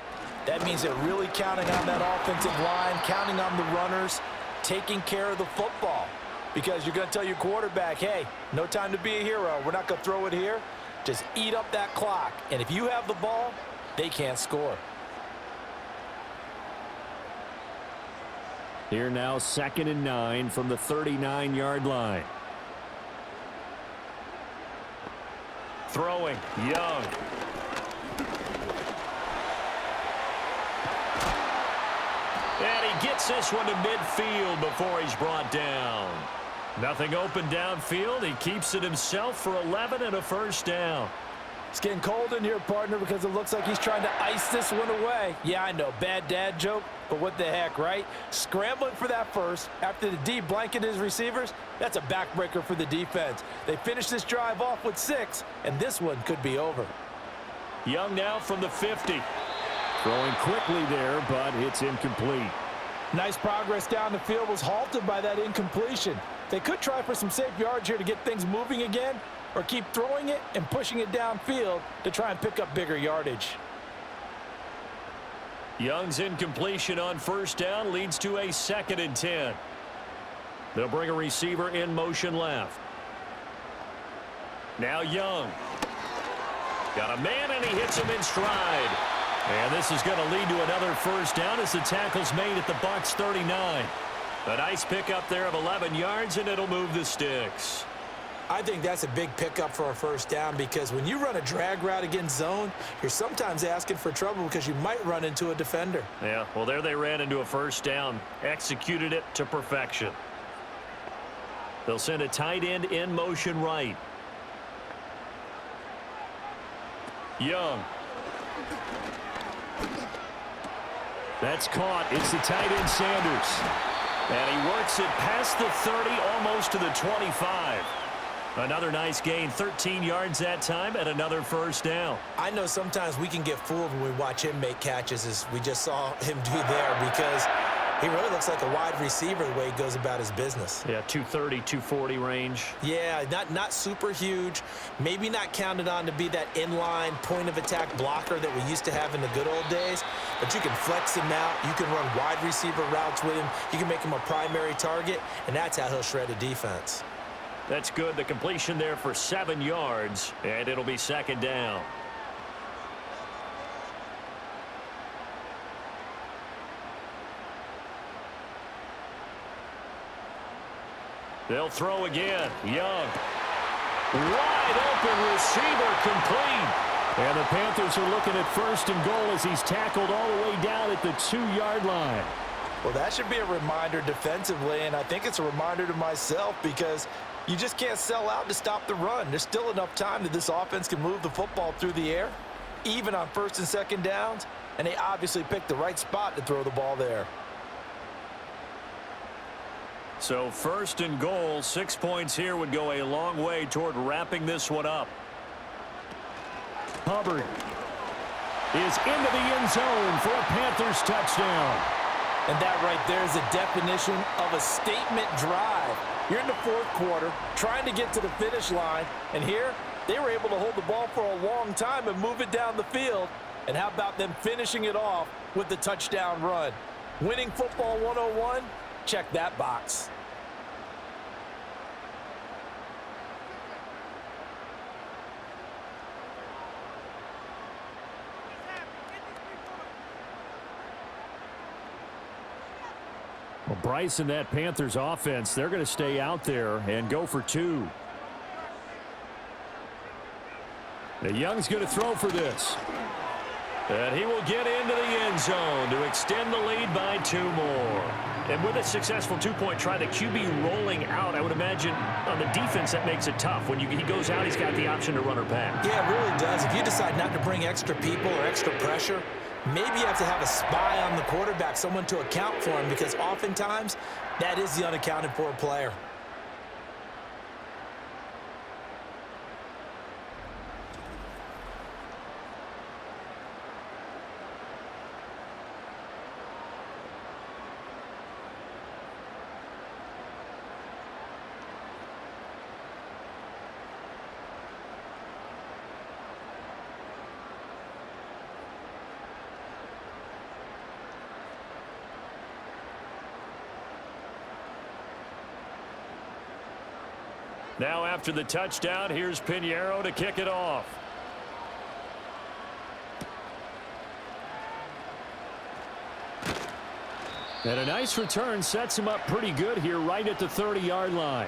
That means they're really counting on that offensive line, counting on the runners, taking care of the football. Because you're going to tell your quarterback, hey, no time to be a hero. We're not going to throw it here. Just eat up that clock. And if you have the ball, they can't score. Here now, 2nd and 9 from the 39-yard line. Throwing, Young. And he gets this one to midfield before he's brought down. Nothing open downfield. He keeps it himself for 11 and a 1st down. It's getting cold in here, partner, because it looks like he's trying to ice this one away. Yeah, I know, bad dad joke, but what the heck, right? Scrambling for that first after the D blanket his receivers, that's a backbreaker for the defense. They finish this drive off with 6, and this one could be over. Young now from the 50. Throwing quickly there, but it's incomplete. Nice progress down the field, was halted by that incompletion. They could try for some safe yards here to get things moving again, or keep throwing it and pushing it downfield to try and pick up bigger yardage. Young's incompletion on 1st down leads to a 2nd and 10. They'll bring a receiver in motion left. Now Young. Got a man, and he hits him in stride. And this is going to lead to another 1st down as the tackle's made at the Bucs 39. A nice pickup there of 11 yards, and it'll move the sticks. I think that's a big pickup for a 1st down, because when you run a drag route against zone, you're sometimes asking for trouble because you might run into a defender. Yeah, well, there they ran into a 1st down. Executed it to perfection. They'll send a tight end in motion right. Young. That's caught. It's the tight end Sanders. And he works it past the 30, almost to the 25. Another nice gain, 13 yards that time, and another 1st down. I know sometimes we can get fooled when we watch him make catches, as we just saw him do there, because he really looks like a wide receiver the way he goes about his business. Yeah, 230, 240 range. Yeah, not super huge. Maybe not counted on to be that inline point-of-attack blocker that we used to have in the good old days, but you can flex him out. You can run wide receiver routes with him. You can make him a primary target, and that's how he'll shred a defense. That's good. The completion there for 7 yards, and it'll be 2nd down. They'll throw again. Young. Wide open receiver, complete. And the Panthers are looking at 1st and goal as he's tackled all the way down at the 2-yard line. Well, that should be a reminder defensively, and I think it's a reminder to myself because you just can't sell out to stop the run. There's still enough time that this offense can move the football through the air, even on 1st and 2nd downs, and they obviously picked the right spot to throw the ball there. So 1st and goal, 6 points here would go a long way toward wrapping this one up. Hubbard is into the end zone for a Panthers touchdown. And that right there is a definition of a statement drive. You're in the 4th quarter, trying to get to the finish line, and here they were able to hold the ball for a long time and move it down the field. And how about them finishing it off with the touchdown run? Winning football 101? Check that box. Well, Bryce and that Panthers offense, they're going to stay out there and go for 2. The Young's going to throw for this. And he will get into the end zone to extend the lead by 2 more. And with a successful 2-point try, the QB rolling out, I would imagine on the defense that makes it tough. When he goes out, he's got the option to run or pass. Yeah, it really does. If you decide not to bring extra people or extra pressure, maybe you have to have a spy on the quarterback, someone to account for him, because oftentimes that is the unaccounted for player. Now after the touchdown, here's Pinheiro to kick it off. And a nice return sets him up pretty good here right at the 30-yard line.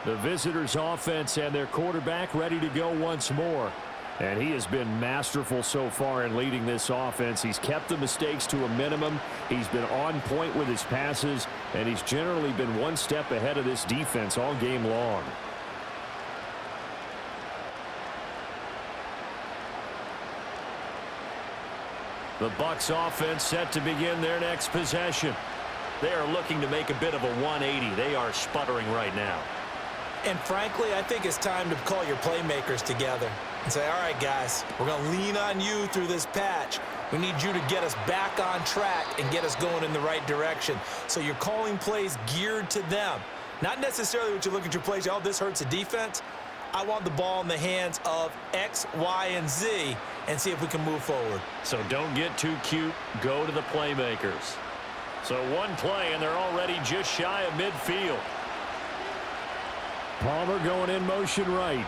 The visitors' offense and their quarterback ready to go once more. And he has been masterful so far in leading this offense. He's kept the mistakes to a minimum. He's been on point with his passes, and he's generally been one step ahead of this defense all game long. The Bucs offense set to begin their next possession. They are looking to make a bit of a 180. They are sputtering right now. And frankly, I think it's time to call your playmakers together and say, all right, guys, we're going to lean on you through this patch. We need you to get us back on track and get us going in the right direction. So you're calling plays geared to them. Not necessarily what you look at your plays, oh, this hurts the defense. I want the ball in the hands of X, Y, and Z and see if we can move forward. So don't get too cute. Go to the playmakers. So one play, and they're already just shy of midfield. Palmer going in motion right.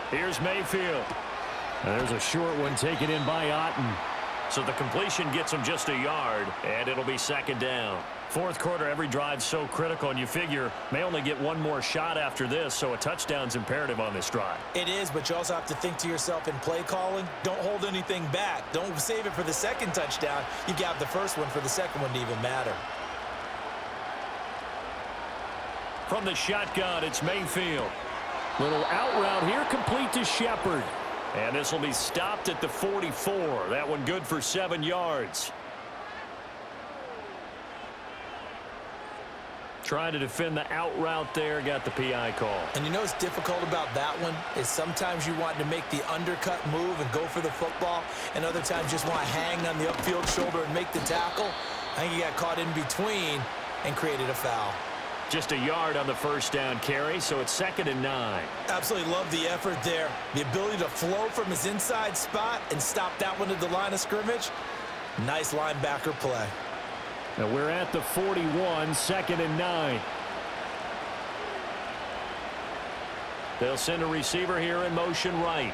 Here's Mayfield. And there's a short one taken in by Otten. So the completion gets him just a yard, and it'll be 2nd down. 4th quarter, every drive's so critical, and you figure may only get one more shot after this, so a touchdown's imperative on this drive. It is, but you also have to think to yourself in play calling, don't hold anything back. Don't save it for the 2nd touchdown. You got the first one for the 2nd one to even matter. From the shotgun, it's Mayfield. Little out route here, complete to Shepard. And this will be stopped at the 44. That one good for 7 yards. Trying to defend the out route there, got the PI call. And you know what's difficult about that one is sometimes you want to make the undercut move and go for the football, and other times just want to hang on the upfield shoulder and make the tackle. I think he got caught in between and created a foul. Just a yard on the 1st down carry, so it's 2nd and 9. Absolutely love the effort there. The ability to flow from his inside spot and stop that one at the line of scrimmage. Nice linebacker play. Now we're at the 41, 2nd and 9. They'll send a receiver here in motion right.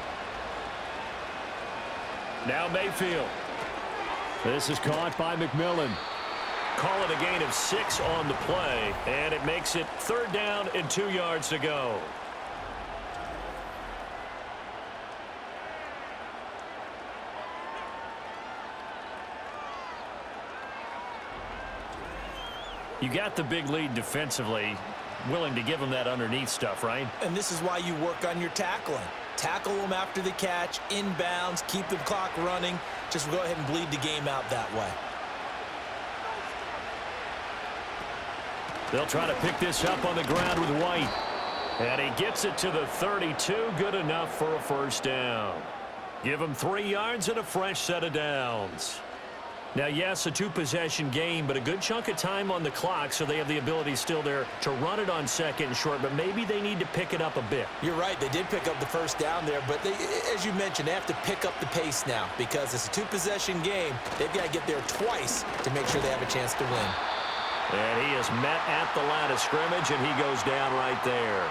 Now Mayfield. This is caught by McMillan. call it a gain of 6 on the play, and it makes it 3rd down and 2 yards to go. You got the big lead defensively, willing to give them that underneath stuff, right? And this is why you work on your tackling. Tackle them after the catch, inbounds, keep the clock running. Just go ahead and bleed the game out that way. They'll try to pick this up on the ground with White. And he gets it to the 32. Good enough for a 1st down. Give him 3 yards and a fresh set of downs. Now, yes, a 2-possession game, but a good chunk of time on the clock, so they have the ability still there to run it on 2nd and short, but maybe they need to pick it up a bit. You're right. They did pick up the 1st down there, but they, as you mentioned, they have to pick up the pace now because it's a 2-possession game. They've got to get there twice to make sure they have a chance to win. And he is met at the line of scrimmage, and he goes down right there.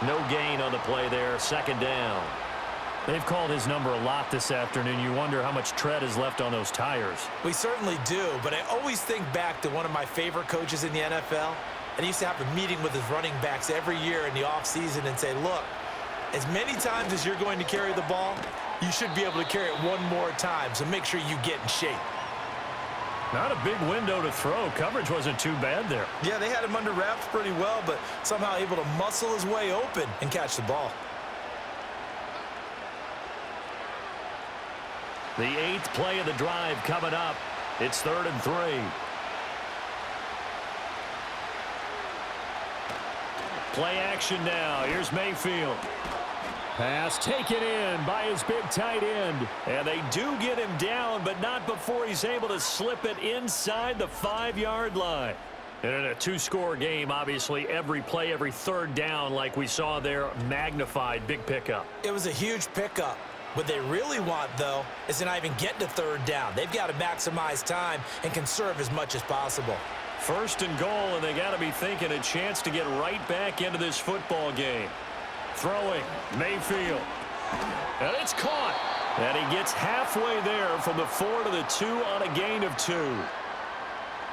No gain on the play there, 2nd down. They've called his number a lot this afternoon. You wonder how much tread is left on those tires. We certainly do, but I always think back to one of my favorite coaches in the NFL, and he used to have a meeting with his running backs every year in the offseason and say, look, as many times as you're going to carry the ball, you should be able to carry it one more time, so make sure you get in shape. Not a big window to throw. Coverage wasn't too bad there. Yeah, they had him under wraps pretty well, but somehow able to muscle his way open and catch the ball. The 8th play of the drive coming up. It's 3rd and 3. Play action now. Here's Mayfield. Pass taken in by his big tight end. And they do get him down, but not before he's able to slip it inside the 5-yard line. And in a 2-score game, obviously, every play, every 3rd down, like we saw there, magnified. Big pickup. It was a huge pickup. What they really want, though, is to not even get to 3rd down. They've got to maximize time and conserve as much as possible. 1st and goal, and they got to be thinking a chance to get right back into this football game. Throwing, Mayfield. And it's caught. And he gets halfway there from the 4 to the 2 on a gain of 2.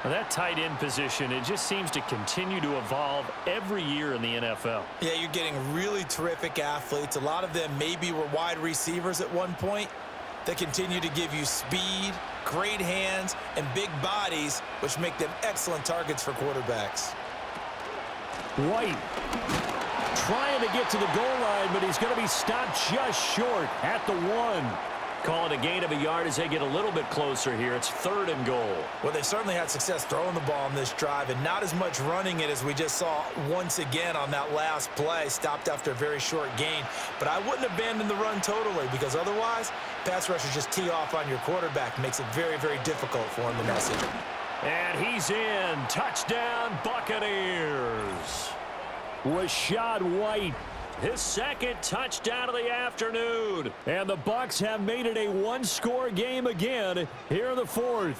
Now that tight end position, it just seems to continue to evolve every year in the NFL. Yeah, you're getting really terrific athletes. A lot of them maybe were wide receivers at one point. They continue to give you speed, great hands, and big bodies, which make them excellent targets for quarterbacks. White trying to get to the goal line, but he's going to be stopped just short at the 1. Call it a gain of a yard as they get a little bit closer here. It's 3rd and goal. Well, they certainly had success throwing the ball on this drive and not as much running it as we just saw once again on that last play. Stopped after a very short gain. But I wouldn't abandon the run totally because otherwise, pass rushers just tee off on your quarterback. Makes it very, very difficult for him to message. And he's in. Touchdown, Buccaneers. Rashad White. His 2nd touchdown of the afternoon. And the Bucs have made it a 1-score game again here in the 4th.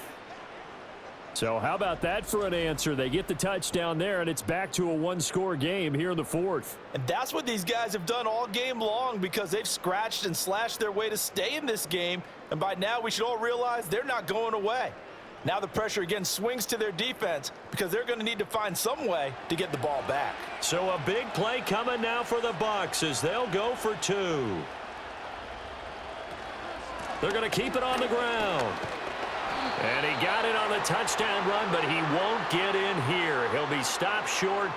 So how about that for an answer? They get the touchdown there, and it's back to a 1-score game here in the 4th. And that's what these guys have done all game long because they've scratched and slashed their way to stay in this game. And by now, we should all realize they're not going away. Now the pressure again swings to their defense because they're going to need to find some way to get the ball back. So a big play coming now for the Bucs as they'll go for 2. They're going to keep it on the ground. And he got it on the touchdown run, but he won't get in here. He'll be stopped short,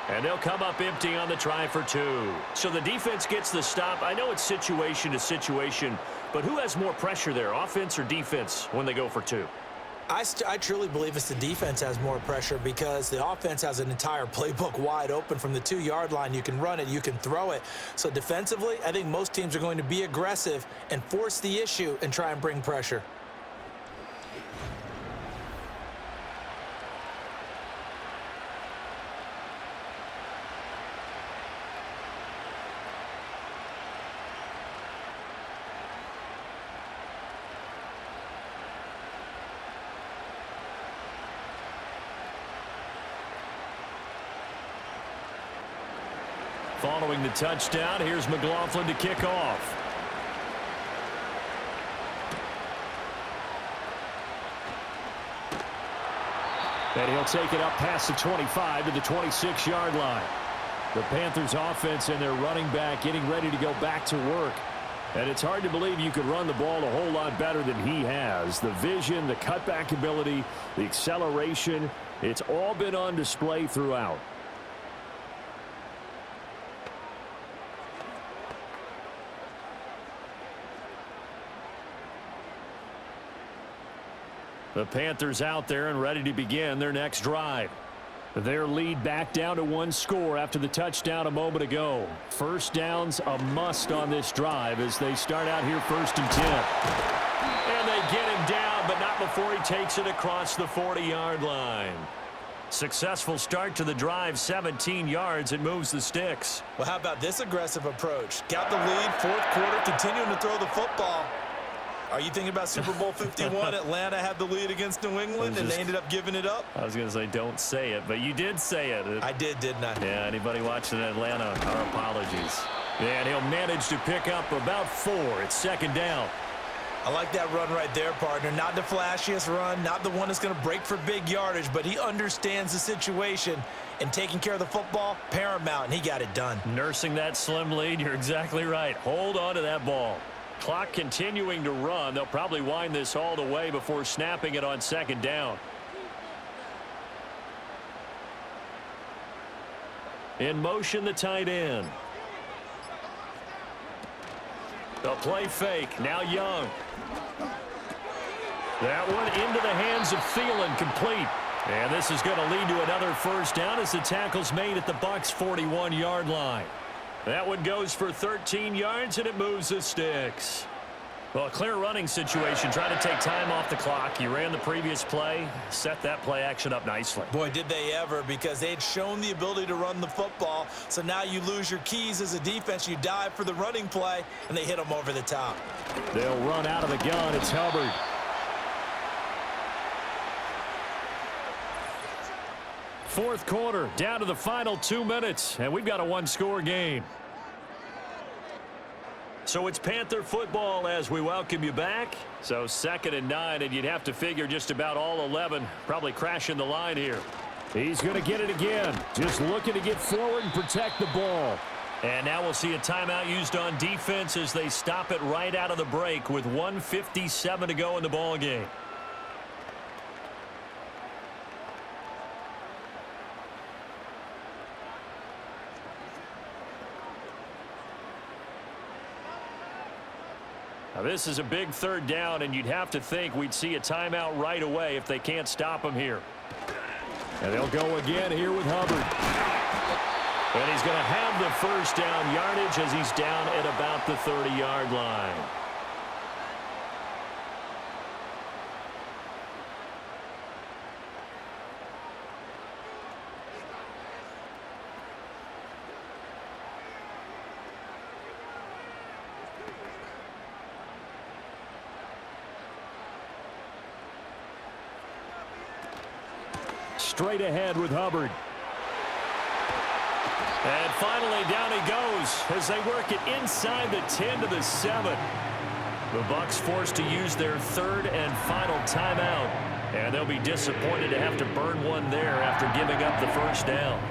and they'll come up empty on the try for 2. So the defense gets the stop. I know it's situation to situation, but who has more pressure there, offense or defense, when they go for 2? I truly believe it's the defense has more pressure because the offense has an entire playbook wide open from the 2-yard line. You can run it, you can throw it. So defensively, I think most teams are going to be aggressive and force the issue and try and bring pressure. Following the touchdown, here's McLaughlin to kick off. And he'll take it up past the 25 to the 26-yard line. The Panthers offense and their running back getting ready to go back to work. And it's hard to believe you could run the ball a whole lot better than he has. The vision, the cutback ability, the acceleration, it's all been on display throughout. The Panthers out there and ready to begin their next drive. Their lead back down to 1 score after the touchdown a moment ago. First down's a must on this drive as they start out here 1st and 10. And they get him down, but not before he takes it across the 40-yard line. Successful start to the drive, 17 yards. It moves the sticks. Well, how about this aggressive approach? Got the lead, 4th quarter, continuing to throw the football. Are you thinking about Super Bowl 51? Atlanta had the lead against New England, and they ended up giving it up? I was going to say don't say it, but you did say it. I did, didn't I? Yeah, anybody watching Atlanta, our apologies. And he'll manage to pick up about 4. It's 2nd down. I like that run right there, partner. Not the flashiest run, not the one that's going to break for big yardage, but he understands the situation, and taking care of the football, paramount, and he got it done. Nursing that slim lead, you're exactly right. Hold on to that ball. Clock continuing to run. They'll probably wind this all the way before snapping it on 2nd down. In motion, the tight end. The play fake. Now Young. That one into the hands of Thielen, complete. And this is going to lead to another 1st down as the tackle's made at the Bucs' 41-yard line. That one goes for 13 yards, and it moves the sticks. Well, a clear running situation, trying to take time off the clock. You ran the previous play, set that play action up nicely. Boy, did they ever, because they had shown the ability to run the football. So now you lose your keys as a defense. You dive for the running play, and they hit them over the top. They'll run out of the gun. It's Hubbard. Fourth quarter, down to the final 2 minutes, and we've got a 1-score game. So it's Panther football as we welcome you back. So 2nd and 9, and you'd have to figure just about all 11 probably crashing the line here. He's going to get it again. Just looking to get forward and protect the ball. And now we'll see a timeout used on defense as they stop it right out of the break with 1:57 to go in the ball game. Now this is a big 3rd down, and you'd have to think we'd see a timeout right away if they can't stop him here. And they'll go again here with Hubbard. And he's going to have the 1st down yardage as he's down at about the 30-yard line. Straight ahead with Hubbard. And finally down he goes as they work it inside the 10 to the 7. The Bucs forced to use their 3rd and final timeout. And they'll be disappointed to have to burn one there after giving up the 1st down.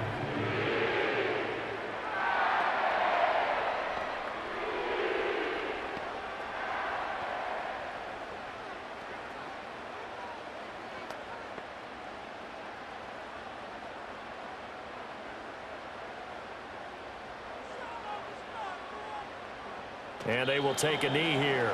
And they will take a knee here.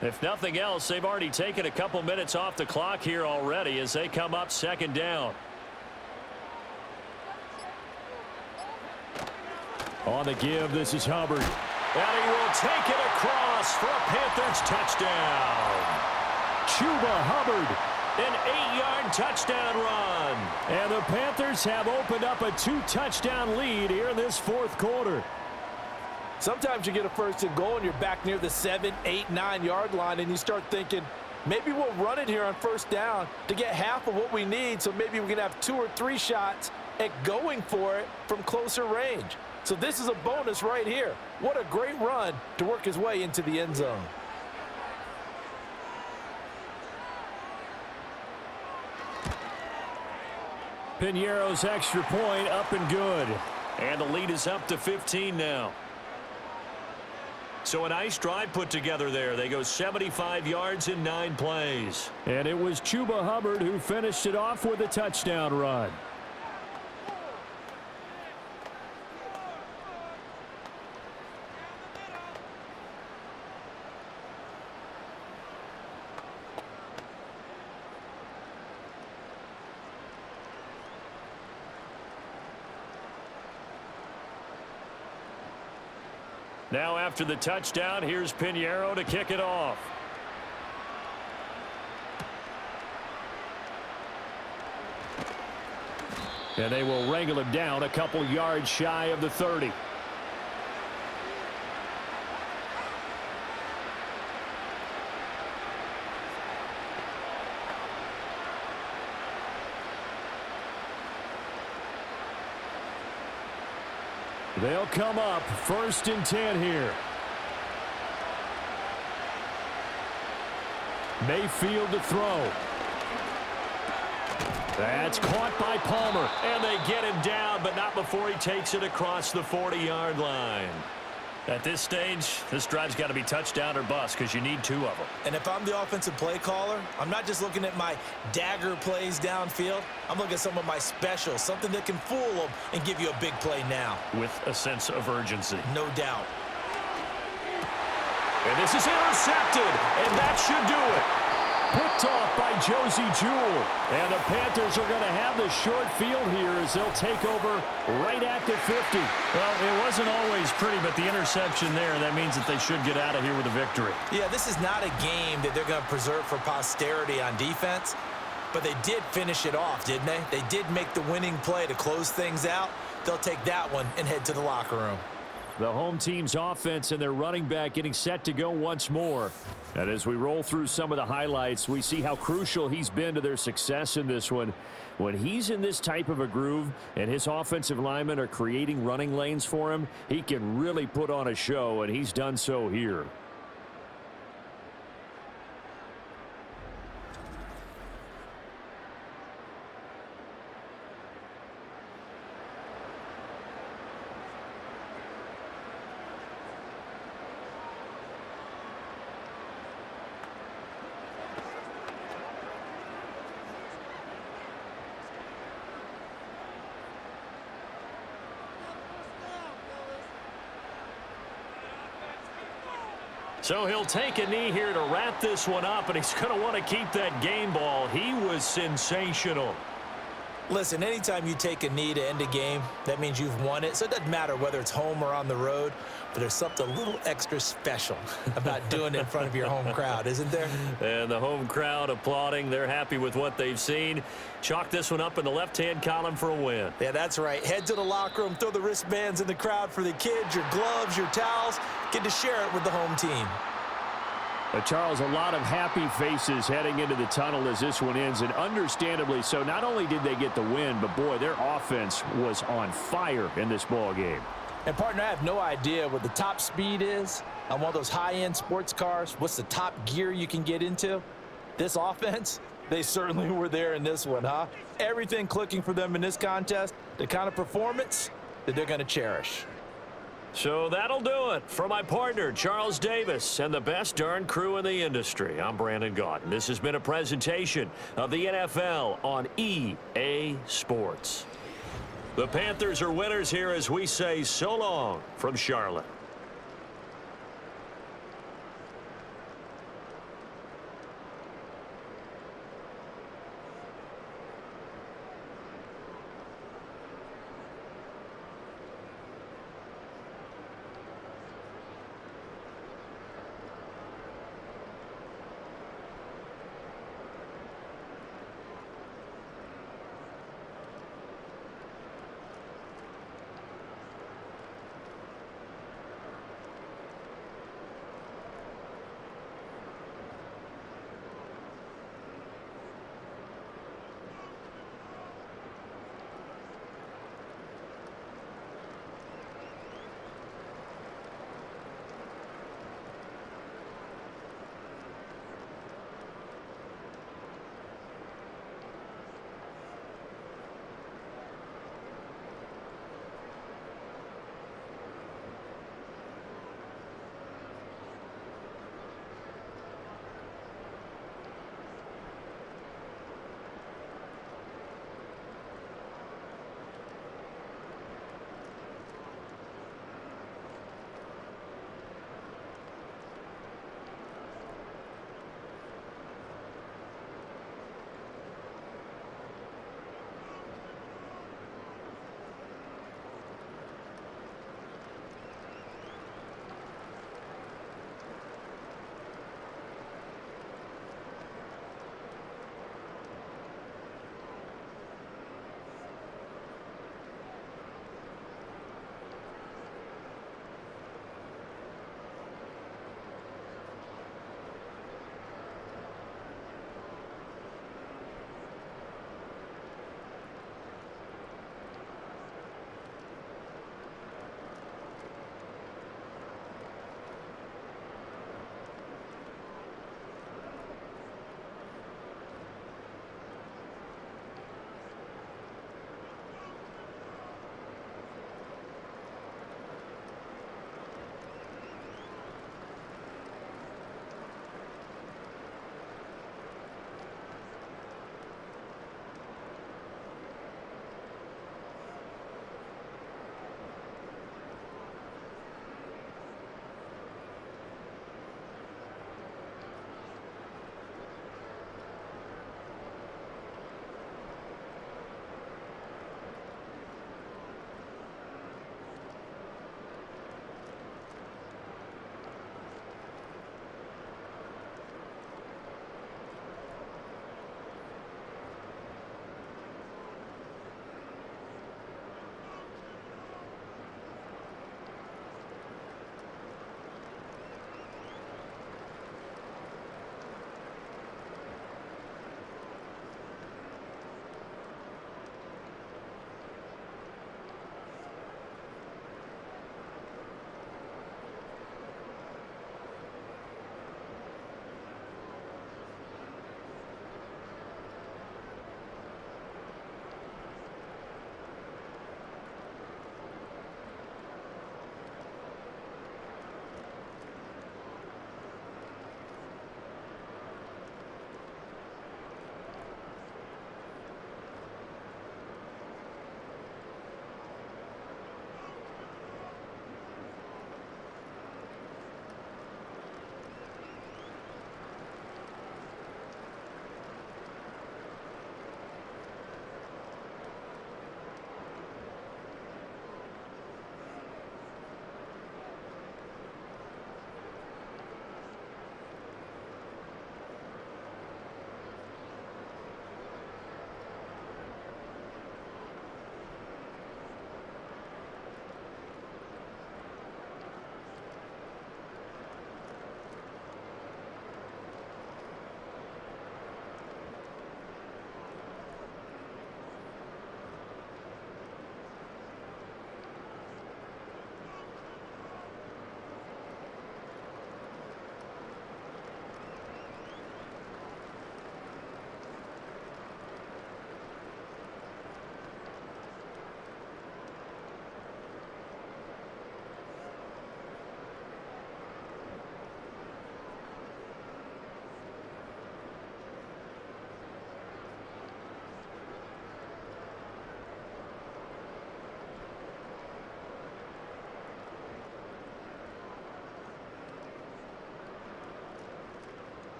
If nothing else, they've already taken a couple minutes off the clock here already as they come up 2nd down. On the give, this is Hubbard. And he will take it across for a Panthers touchdown. Chuba Hubbard, an 8-yard touchdown run. And the Panthers have opened up a 2-touchdown lead here in this 4th quarter. Sometimes you get a 1st and goal, and you're back near the 7, 8, 9-yard line, and you start thinking, Maybe we'll run it here on first down to get half of what we need, so maybe we can have 2 or 3 shots at going for it from closer range. So this is a bonus right here. What a great run to work his way into the end zone. Piñeiro's extra point up and good. And the lead is up to 15 now. So a nice drive put together there. They go 75 yards in 9 plays. And it was Chuba Hubbard who finished it off with a touchdown run. Now after the touchdown, here's Piñeiro to kick it off. And they will wrangle him down a couple yards shy of the 30. They'll come up 1st and 10 here. Mayfield to throw. That's caught by Palmer. And they get him down, but not before he takes it across the 40-yard line. At this stage, this drive's got to be touchdown or bust because you need 2 of them. And if I'm the offensive play caller, I'm not just looking at my dagger plays downfield. I'm looking at some of my specials, something that can fool them and give you a big play now. With a sense of urgency. No doubt. And this is intercepted, and that should do it. Picked off by Josie Jewell. And the Panthers are going to have the short field here as they'll take over right at the 50. Well, it wasn't always pretty, but the interception there, that means that they should get out of here with a victory. Yeah, this is not a game that they're going to preserve for posterity on defense, but they did finish it off, didn't they? They did make the winning play to close things out. They'll take that one and head to the locker room. The home team's offense and their running back getting set to go once more. And as we roll through some of the highlights, we see how crucial he's been to their success in this one. When he's in this type of a groove and his offensive linemen are creating running lanes for him, he can really put on a show, and he's done so here. So he'll take a knee here to wrap this one up, and he's going to want to keep that game ball. He was sensational. Listen, anytime you take a knee to end a game, that means you've won it. So it doesn't matter whether it's home or on the road, but there's something a little extra special about doing it in front of your home crowd, isn't there? And the home crowd applauding. They're happy with what they've seen. Chalk this one up in the left-hand column for a win. Yeah, that's right. Head to the locker room, throw the wristbands in the crowd for the kids, your gloves, your towels. Get to share it with the home team. Charles, a lot of happy faces heading into the tunnel as this one ends, and understandably so. Not only did they get the win, but boy, their offense was on fire in this ball game. And partner, I have no idea what the top speed is on one of those high-end sports cars. What's the top gear you can get into? This offense, they certainly were there in this one, huh? Everything clicking for them in this contest, the kind of performance that they're going to cherish. So that'll do it for my partner, Charles Davis, and the best darn crew in the industry. I'm Brandon Gaudin. This has been a presentation of the NFL on EA Sports. The Panthers are winners here as we say so long from Charlotte.